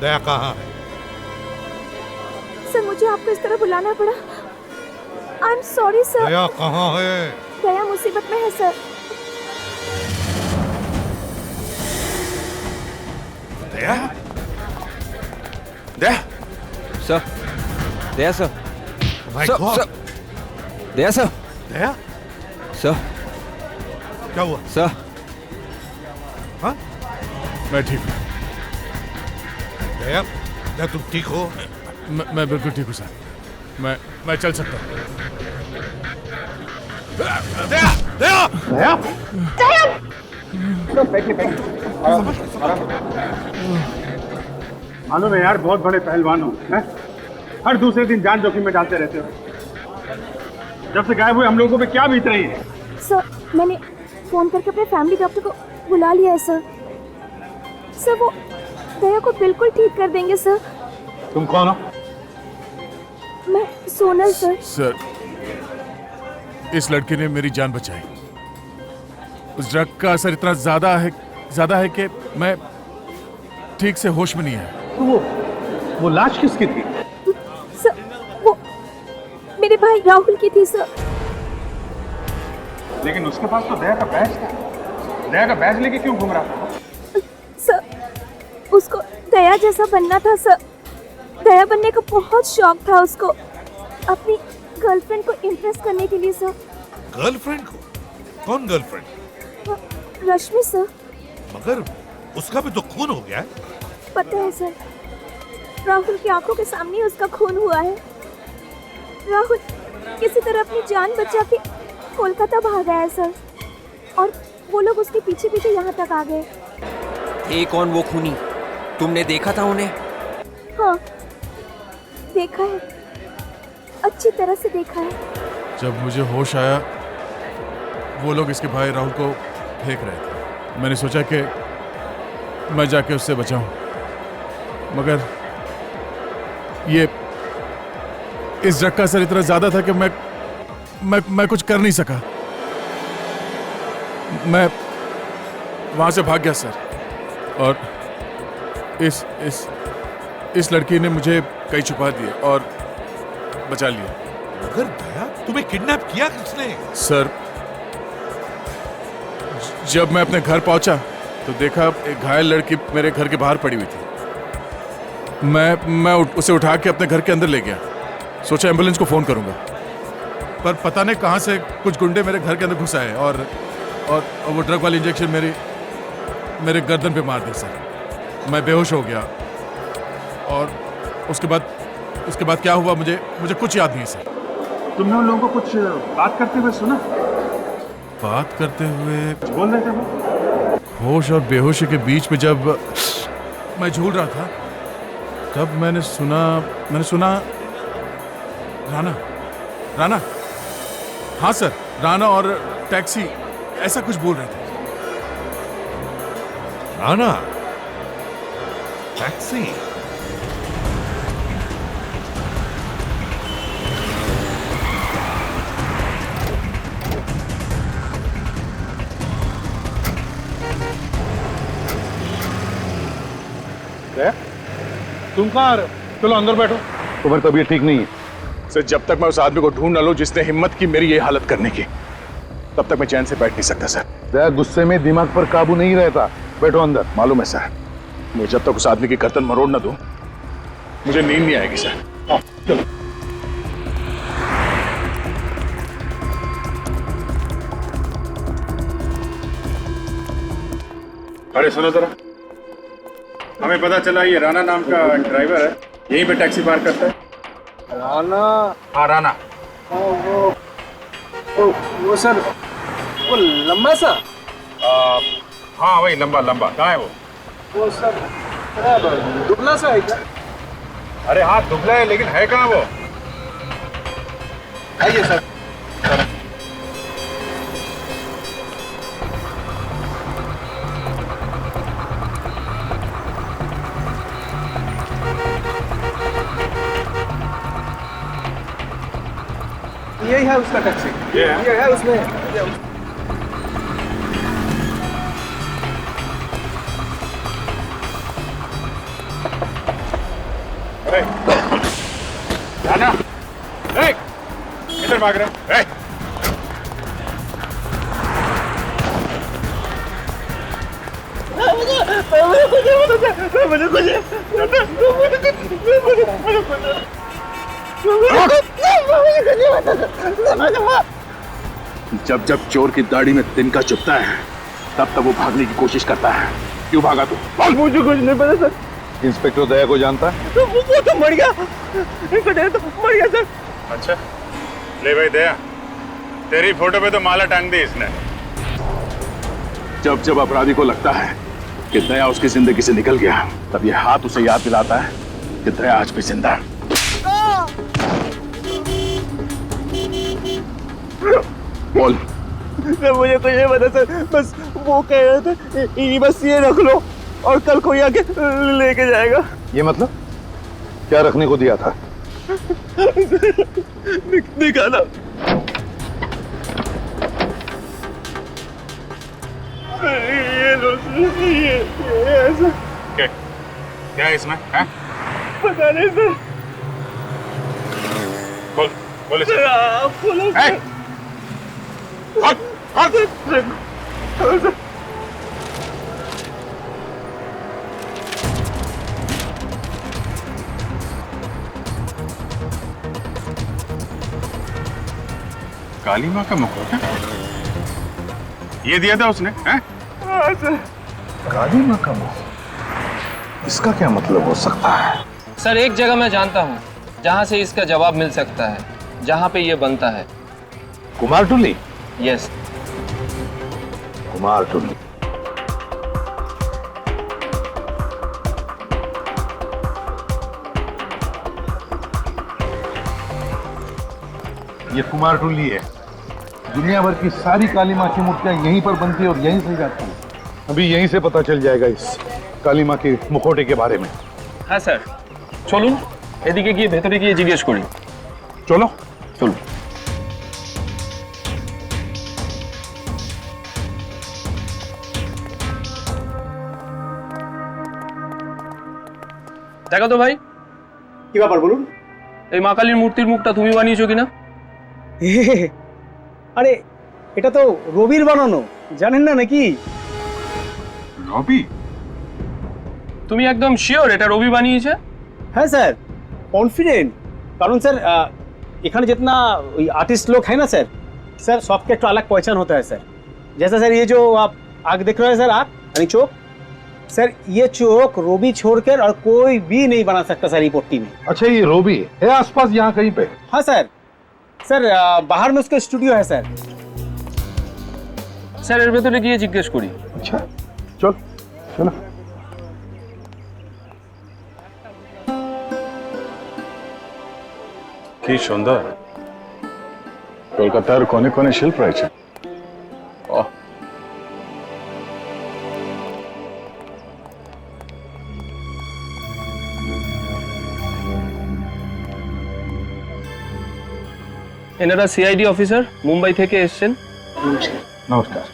दया कहाँ है? सर, मुझे आपको इस तरह बुलाना पड़ा। I am sorry sir. Daya कहाँ है? दया मुसीबत में है sir. Daya? Daya sir, Daya sir, My sir, God. Sir, Daya sir, Daya? Sir, क्या हुआ? सर, हाँ? मैं ठीक हूँ। दया, दया तुम ठीक हो? मैं बिल्कुल ठीक हूँ सर, मैं चल सकता हूँ। दया! दया! दया! मालूम है यार, बहुत बड़े पहलवान हो, हैं? हर दूसरे दिन जान जोखिम में डालते रहते हो। जब से गायब हुए हम लोगों पे क्या बीत रही है? सर, मैंने फोन करके अपने फैमिली डॉक्टर को बुला लिया है सर। सर, वो दया को बिल्कुल ठीक कर देंगे सर। तुम कौन हो? मैं सोनल सर। सर, इस लड़के ने मेरी जान बचाई। उस ड्रग का असर इतना ज्यादा है कि मैं ठीक से होश में नहीं है। तो वो लाश किसकी थी? सर, वो मेरे भाई राहुल की थी सर। लेकिन उसके पास तो दया का बैज था। दया का बैज लेके क्यों घूम रहा था? सर, उसको दया जैसा बनना था सर। दया बनने का बहुत शौक था उसको, अपनी गर्लफ्रेंड को इम्प्रेस करने के लिए सर। गर्लफ्रेंड को? कौन गर्लफ्रेंड? रश्मि सर। मगर उसका भी तो खून हो गया है। पता है सर, राहुल की आंखों के सामने ही उसका खून हुआ है। राहुल किसी तरह अपनी जान बचा के कोलकाता भागा है सर, और वो लोग उसके पीछे पीछे यहाँ तक आ गए। थे कौन वो खूनी? तुमने देखा था उन्हें? हाँ, देखा है, अच्छी तरह से देखा है। जब मुझे होश आया वो लोग इसके भाई राहुल को फेंक रहे थे। मैंने सोचा कि मैं जाके उससे बचाऊं, मगर ये इस ड्रग का असर इतना ज्यादा था कि मैं कुछ कर नहीं सका। मैं वहां से भाग गया सर, और इस लड़की ने मुझे कहीं छुपा दिया और बचा लिया। मगर दया, तुम्हें किडनैप किया किसने? सर, जब मैं अपने घर पहुंचा तो देखा एक घायल लड़की मेरे घर के बाहर पड़ी हुई थी। मैं उसे उठा के अपने घर के अंदर ले गया। सोचा एम्बुलेंस को फोन करूंगा, पर पता नहीं कहां से कुछ गुंडे मेरे घर के अंदर घुस आए और वो ड्रग वाली इंजेक्शन मेरे गर्दन पे मार दी सर। मैं बेहोश हो गया, और उसके बाद क्या हुआ मुझे कुछ याद नहीं सर। तुमने उन लोगों को कुछ बात करते हुए सुना? बात करते हुए बोल रहे थे वो? होश और बेहोशी के बीच में जब मैं झूल रहा था, तब मैंने सुना राना, हाँ सर, राना और टैक्सी ऐसा कुछ बोल रहे थे। राना, टैक्सी? तुम कहाँ आ रहे हो? चलो अंदर बैठो। तुम्हारी तबीयत ठीक नहीं है सर। जब तक मैं उस आदमी को ढूंढ न लूं जिसने हिम्मत की मेरी ये हालत करने की, तब तक मैं चैन से बैठ नहीं सकता सर। दया, गुस्से में दिमाग पर काबू नहीं रहता। बैठो अंदर। मालूम है सर, मैं जब तक उस आदमी की गर्दन मरोड़ न दूं, मुझे नींद नहीं आएगी सर। चलो। अरे सुनो जरा, हमें पता चला ये राना नाम का ड्राइवर है, यहीं पे टैक्सी पार्क करता है। राना? हाँ राना। वो सर, वो लंबा सा? हाँ वही लंबा। कहाँ है वो? वो सर दुबला सा है क्या? अरे हाँ दुबला है, लेकिन है कहाँ वो? आइए सर। यही है उसका टैक्सी। ये है उसमें। राना, किधर भाग रहे हैं? जब जब चोर की दाढ़ी में तिनका चुभता है, तब तब वो भागने की कोशिश करता है। क्यों भागा तू? मुझे कुछ नहीं पता सर। इंस्पेक्टर दया को जानता है? वो तो मर गया। इंस्पेक्टर तो मर गया सर। अच्छा, ले भाई दया, तेरी फोटो पे तो माला टांग दी इसने। जब जब अपराधी को लगता है कि दया उसकी जिंदगी से निकल गया, तब ये हाथ उसे याद दिलाता है कि दया आज भी जिंदा है। बोल। सर मुझे कुछ नहीं पता सर, बस वो कह रहे थे बस ये रख लो और कल कोई आके लेके जाएगा। ये मतलब क्या रखने को दिया था? निकाला। ये लो ये ऐसा। क्या है इसमें? है? पता नहीं सर। बोल सर, आप खोलो सर। काली माँ का मुखौटा ये दिया था उसने? हैं? हाँ सर। काली माँ का मुख? इसका क्या मतलब हो सकता है? सर एक जगह मैं जानता हूँ जहाँ से इसका जवाब मिल सकता है, जहाँ पे ये बनता है। कुमारटुली? यस। कुमारटुली। ये कुमारटुली है। दुनिया भर की सारी काली माँ की मूर्तियां यहीं पर बनती है और यहीं से जाती है। अभी यहीं से पता चल जाएगा इस काली माँ के मुखौटे के बारे में। हाँ सर, चलून এদিকে গিয়ে ভেতরে গিয়ে জিজ্ঞেস করি। চলো চলুন। দেখো তো ভাই, কি ব্যাপার বলুন? এই মা কালীর মূর্তির মুখটা তুমি বানিয়েছো কিনা? আরে এটা তো রবির বানানো, জানেন না নাকি? রবি? তুমি একদম শিওর এটা রবি বানিয়েছে? হ্যাঁ স্যার, कॉन्फिडेंट। कारण सर इखाने जितना आर्टिस्ट लोग हैं ना सर सबके एक अलग पहचान होता है सर। जैसा सर ये जो आप आग देख रहे हैं सर, आग यानी चौक, सर ये चौक रोबी छोड़कर और कोई भी नहीं बना सकता सर ये पट्टी में। अच्छा, ये रोबी है आसपास यहाँ कहीं पे? हाँ सर, बाहर में उसका स्टूडियो है सर। सर এর ভেতরে গিয়ে জিজ্ঞেস করি। अच्छा चल चलो। কি সুন্দর কলকাতার কোনে কোনে শিল্প রয়েছে। এনারা সিআইডি অফিসার মুম্বাই থেকে এসেছেন। नमस्कार।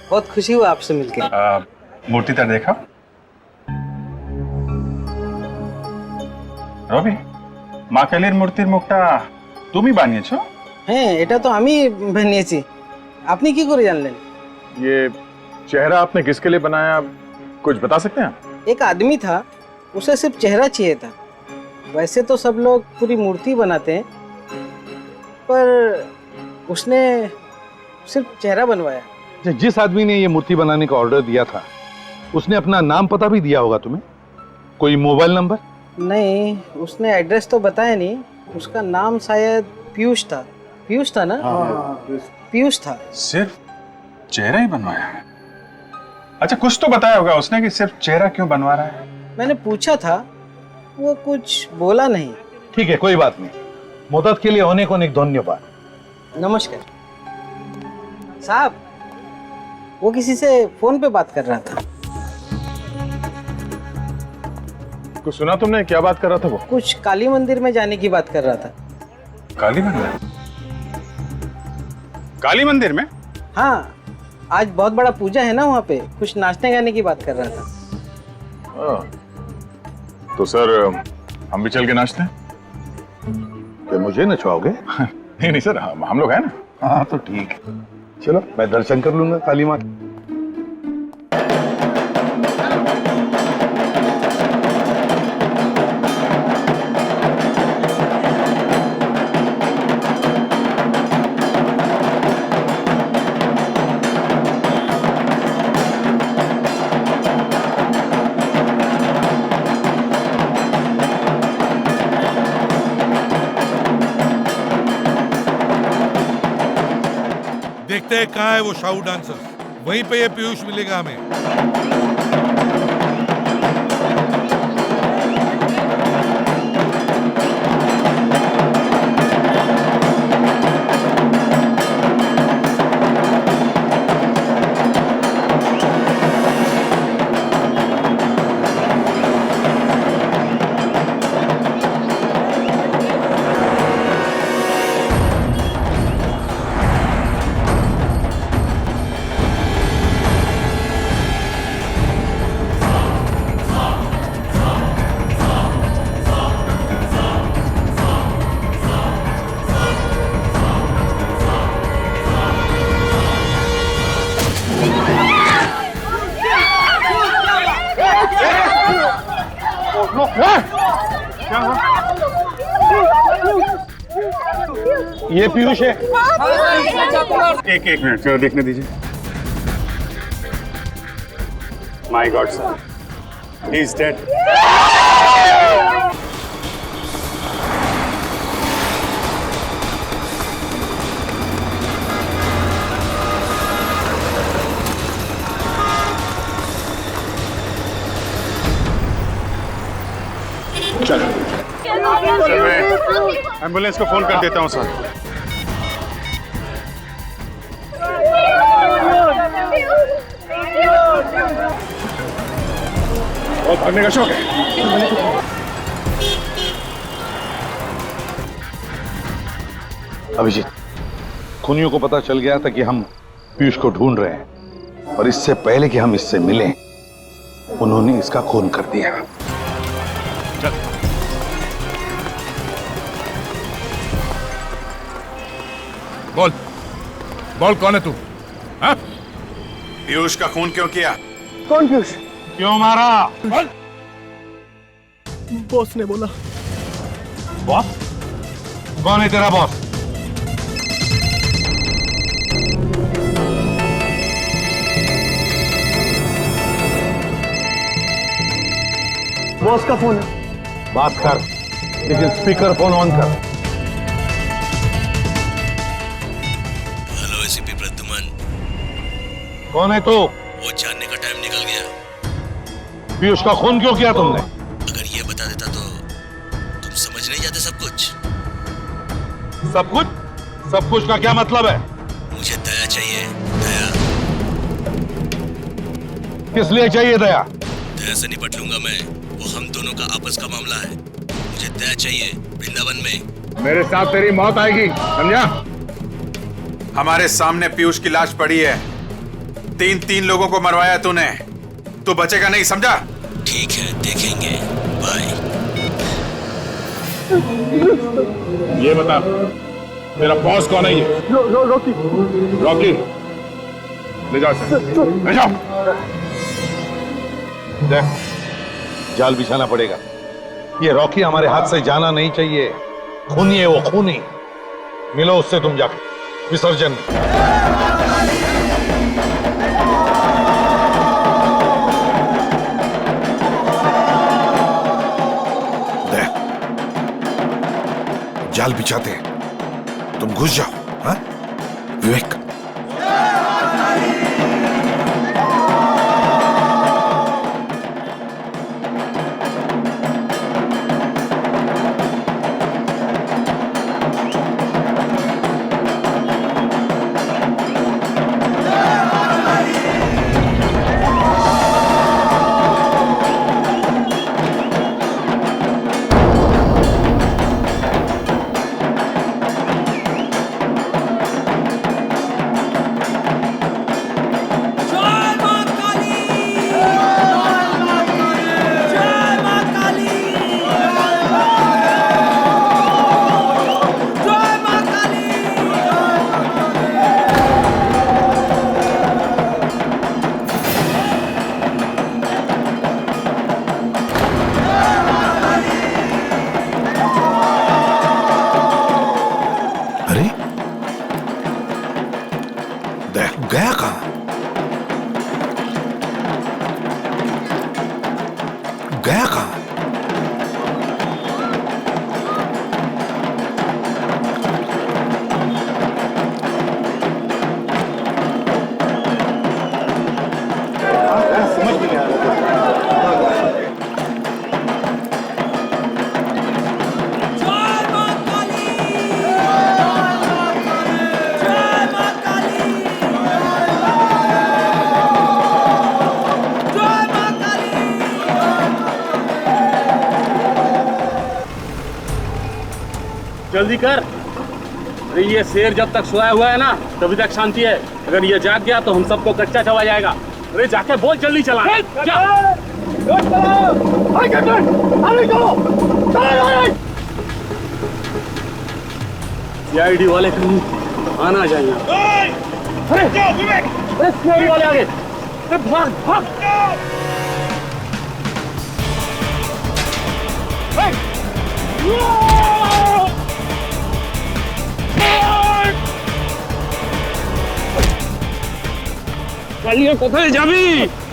बहुत खुशी हुआ आपसे मिलकर। মূর্তিটা দেখা। রবি, মা কালীর মূর্তির মুখটা তুমি বানিয়েছো? হ্যাঁ, এটা তো আমি বানিয়েছি। আপনি কি করে জানলেন? ये चेहरा आपने किसके लिए बनाया, कुछ बता सकते हैं? एक आदमी था, उसे सिर्फ चेहरा चाहिए था। वैसे तो सब लोग पूरी मूर्ति बनाते हैं, पर उसने सिर्फ चेहरा बनवाया। जिस आदमी ने ये मूर्ति बनाने का ऑर्डर दिया था उसने अपना नाम पता भी दिया होगा तुम्हें? कोई मोबाइल नंबर? नहीं, उसने एड्रेस तो बताया नहीं। उसका नाम शायद पीयूष था। पीयूष था ना? पीयूष था। सिर्फ चेहरा ही बनवाया है? अच्छा, कुछ तो बताया होगा उसने कि सिर्फ चेहरा क्यों बनवा रहा है? मैंने पूछा था, वो कुछ बोला नहीं। ठीक है, कोई बात नहीं। मदद के लिए अनेक अनेक धन्यवाद। नमस्कार साहब। वो किसी से फोन पे बात कर रहा था। कुछ सुना तुमने? क्या बात कर रहा था वो? कुछ काली मंदिर में जाने की बात कर रहा था। काली मंदिर? काली मंदिर में? हाँ, आज बहुत बड़ा पूजा है ना वहाँ पे, कुछ नाचने गाने की बात कर रहा था। तो सर हम भी चल के नाचते हैं? क्या मुझे नचवाओगे? नहीं नहीं सर, हम लोग हैं ना। हाँ तो ठीक है, चलो मैं दर्शन कर लूंगा काली माँ। देखते हैं कहाँ है वो शाहू डांसर, वहीं पे ये पीयूष मिलेगा हमें। ये पीयूष है। एक मिनट देखने दीजिए। My God sir, He is dead. चल मैं एम्बुलेंस को फोन कर देता हूँ सर। बहुत भागने का शौक है। अभिजीत, खूनियों को पता चल गया था कि हम पीयूष को ढूंढ रहे हैं और इससे पहले कि हम इससे मिलें उन्होंने इसका खून कर दिया। चल। बोल बोल, कौन है तू? हाँ? पीयूष का खून क्यों किया? कौन पीयूष? क्यों मारा? बॉस ने बोला। बॉस? कौन है तेरा बॉस? बॉस का फोन है। बात कर, लेकिन स्पीकर फोन ऑन कर। Hello ACP Pradyuman. कौन है तू? वो जानने का टाइम निकल गया। पीयूष का खून क्यों किया तुमने? अगर ये बता देता तो तुम समझ नहीं जाते सब कुछ। सब कुछ? सब कुछ का क्या मतलब है? मुझे दया चाहिए, दया। किस लिए चाहिए दया? दया से निपट लूंगा मैं, वो हम दोनों का आपस का मामला है। मुझे दया चाहिए वृंदावन में। मेरे साथ तेरी मौत आएगी, समझा? हमारे सामने पीयूष की लाश पड़ी है। तीन लोगों को मरवाया तूने, तू बचेगा नहीं, समझा? ठीक है, देखेंगे। बाय। ये बता, मेरा बॉस कौन है? ये रॉकी। रॉकी, ले जाओ इसे, ले जाओ। देख, जाल बिछाना पड़ेगा। ये रॉकी हमारे हाथ से जाना नहीं चाहिए। खूनी है वो, खूनी। मिलो उससे तुम जाके विसर्जन में। जाल बिछाते हैं, तुम घुस जाओ। हाँ विवेक? गया कहां? गया कहां? समझ में नहीं आ रहा। जल्दी कर। अरे ये शेर जब तक सोया हुआ है ना तभी तक शांति है। अगर ये जाग गया तो हम सबको कच्चा चबा जाएगा। अरे जाके बोल जल्दी चला। सीआईडी वाले कहीं आना चाहिए। अरे सीआईडी वाले आगे। भाग भाग। পালিয়ে কোথায় যাবি?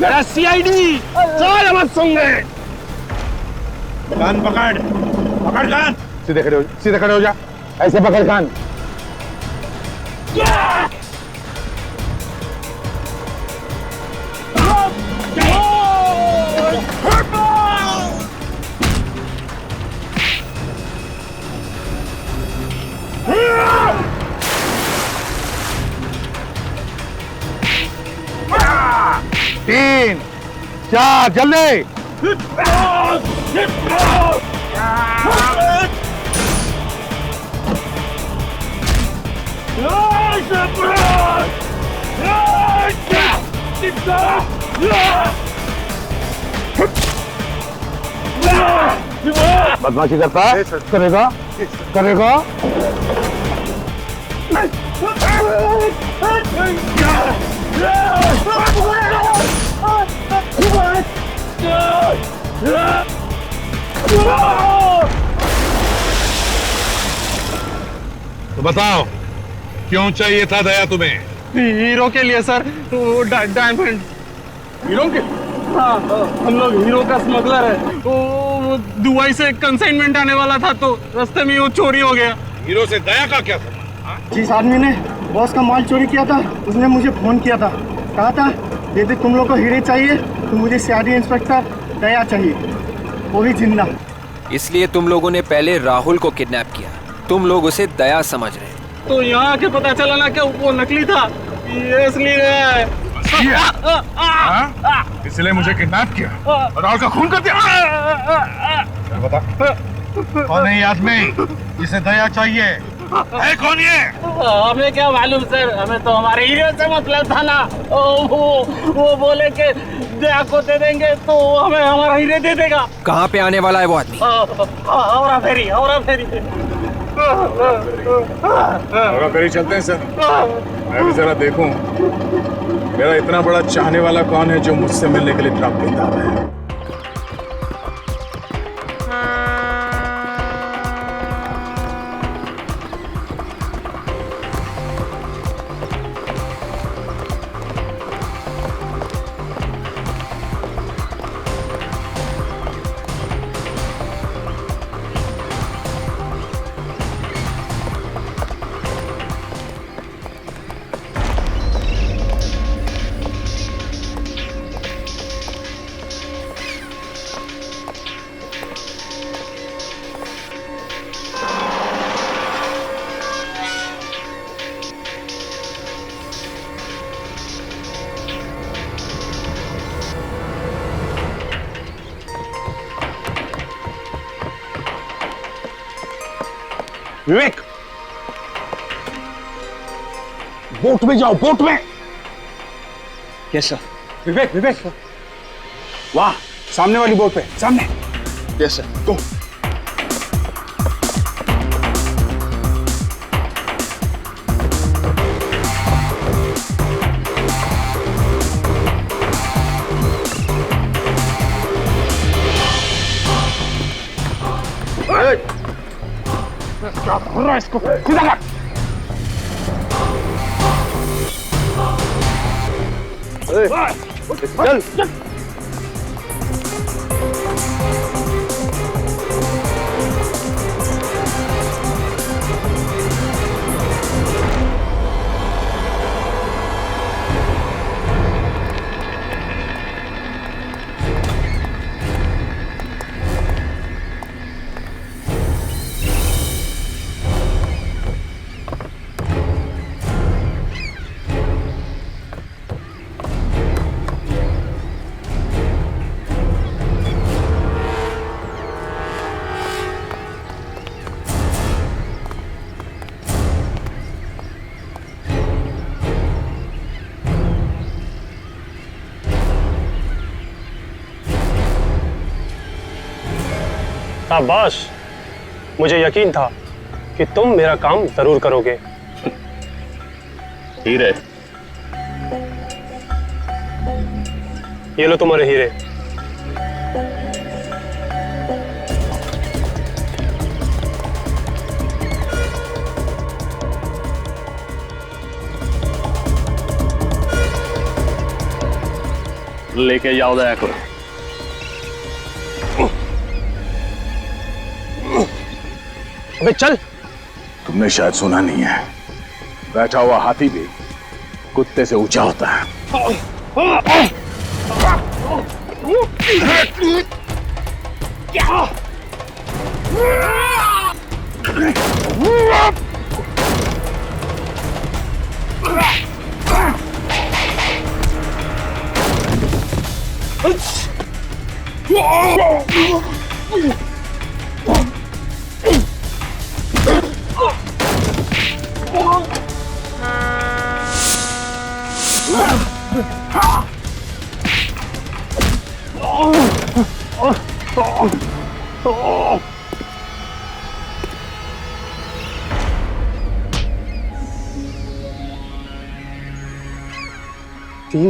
এরা সিআইডি, চল আমার সঙ্গে। कान पकड़, पकड़ कान। सीधे खड़े हो जा। ऐसे पकड़ कान। तीन, चार, जल्दी। बदमाशी करता है? करेगा? करेगा? तो बताओ क्यों चाहिए था दया तुम्हें? हीरो के लिए सर, वो डायमंड। हीरो के? हाँ, हम लोग हीरो का स्मगलर है। वो दुबई से कंसाइनमेंट आने वाला था तो रास्ते में वो चोरी हो गया। हीरो से दया का क्या था? जिस आदमी ने बॉस का माल चोरी किया था उसने मुझे फोन किया था, कहा था यदि तुम लोग को हीरे चाहिए तो मुझे सीआईडी इंस्पेक्टर दया चाहिए, वो भी जिंदा। इसलिए तुम लोगों ने पहले राहुल को किडनैप किया। तुम लोग उसे दया समझ रहे। तो यहाँ आके पता चला ना कि वो नकली था, ये इसलिए है। इसलिए मुझे किडनैप किया और राहुल का खून कर दिया। चल बता, कौन है ये आदमी जिसे दया चाहिए? है कौन ये? हमें क्या मालूम सर, हमें तो हमारे हीरो से मतलब था ना। वो बोले कि दया को दे देंगे तो हमें हमारा हीरे दे देगा। कहाँ पे आने वाला है वो आदमी? औरा फेरी, औरा फेरी। औरा फेरी चलते हैं सर। मैं भी जरा देखूं मेरा इतना बड़ा चाहने वाला कौन है जो मुझसे मिलने के लिए ट्रक देता है। विवेक, बोट में जाओ, बोट में। Yes sir. विवेक, विवेक, वाह, सामने वाली बोट पे, सामने। यस सर, गो। क्या कर रहा है इसको? सीधा कर। चल। शाबाश, मुझे यकीन था कि तुम मेरा काम जरूर करोगे। हीरे, ये लो तुम्हारे हीरे। लेके जाओ दया को। अबे चल। तुमने शायद सुना नहीं है, बैठा हुआ हाथी भी कुत्ते से ऊंचा होता है।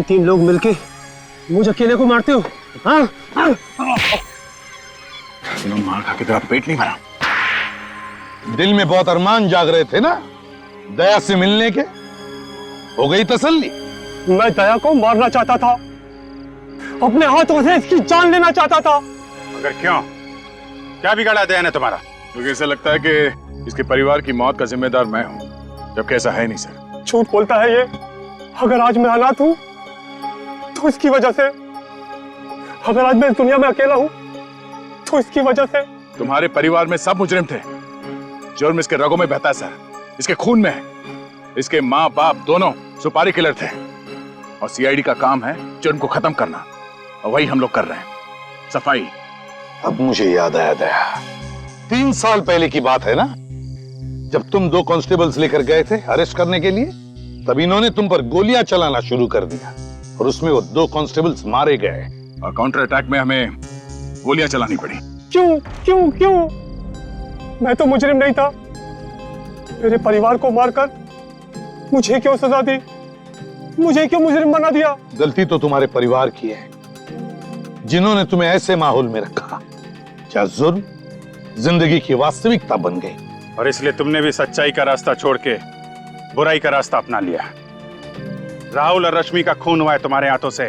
तीन लोग मिलके मुझे अकेले को मारते हो? हाँ? मार खा के तेरा पेट नहीं भरा? दिल में बहुत अरमान जाग रहे थे ना दया से मिलने के, हो गई तसल्ली? मैं दया को मारना चाहता था, अपने हाथों से इसकी जान लेना चाहता था। मगर क्यों? क्या बिगाड़ा दया ने तुम्हारा? मुझे ऐसा लगता है कि इसके परिवार की मौत का जिम्मेदार मैं हूं, जबकि ऐसा है नहीं सर। झूठ बोलता है ये। अगर आज मैं अनाथ हूं तो इसकी वजह से, अगर आज मैं इस दुनिया में अकेला हूं तो इसकी वजह से। तुम्हारे परिवार में सब मुजरिम थे। जुर्म इसके रगों में बहता है सर, इसके खून में है। इसके माँ बाप दोनों सुपारी किलर थे और सीआईडी का काम है जुर्म को खत्म करना, और वही हम लोग कर रहे हैं, सफाई। अब मुझे याद आया दया, 3 साल पहले की बात है ना, जब तुम 2 कांस्टेबल्स लेकर गए थे अरेस्ट करने के लिए, तब इन्होंने तुम पर गोलियां चलाना शुरू कर दिया और उसमें वो 2 कांस्टेबल्स मारे गए और काउंटर अटैक में हमें गोलियां चलानी पड़ी। क्यों क्यों क्यों? मैं तो मुजरिम नहीं था। मेरे परिवार को मारकर मुझे क्यों सजा दी? मुझे क्यों मुजरिम बना दिया? गलती तो तुम्हारे परिवार की है, जिन्होंने तुम्हें ऐसे माहौल में रखा जहां जुर्म जिंदगी की वास्तविकता बन गई, और इसलिए तुमने भी सच्चाई का रास्ता छोड़ के बुराई का रास्ता अपना लिया। राहुल और रश्मि का खून हुआ है तुम्हारे हाथों से,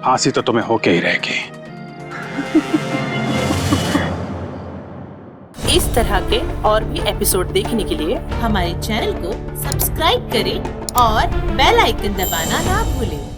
फांसी तो तुम्हें होके ही रहेगी। इस तरह के और भी एपिसोड देखने के लिए हमारे चैनल को सब्सक्राइब करें और बेल आइकन दबाना ना भूलें।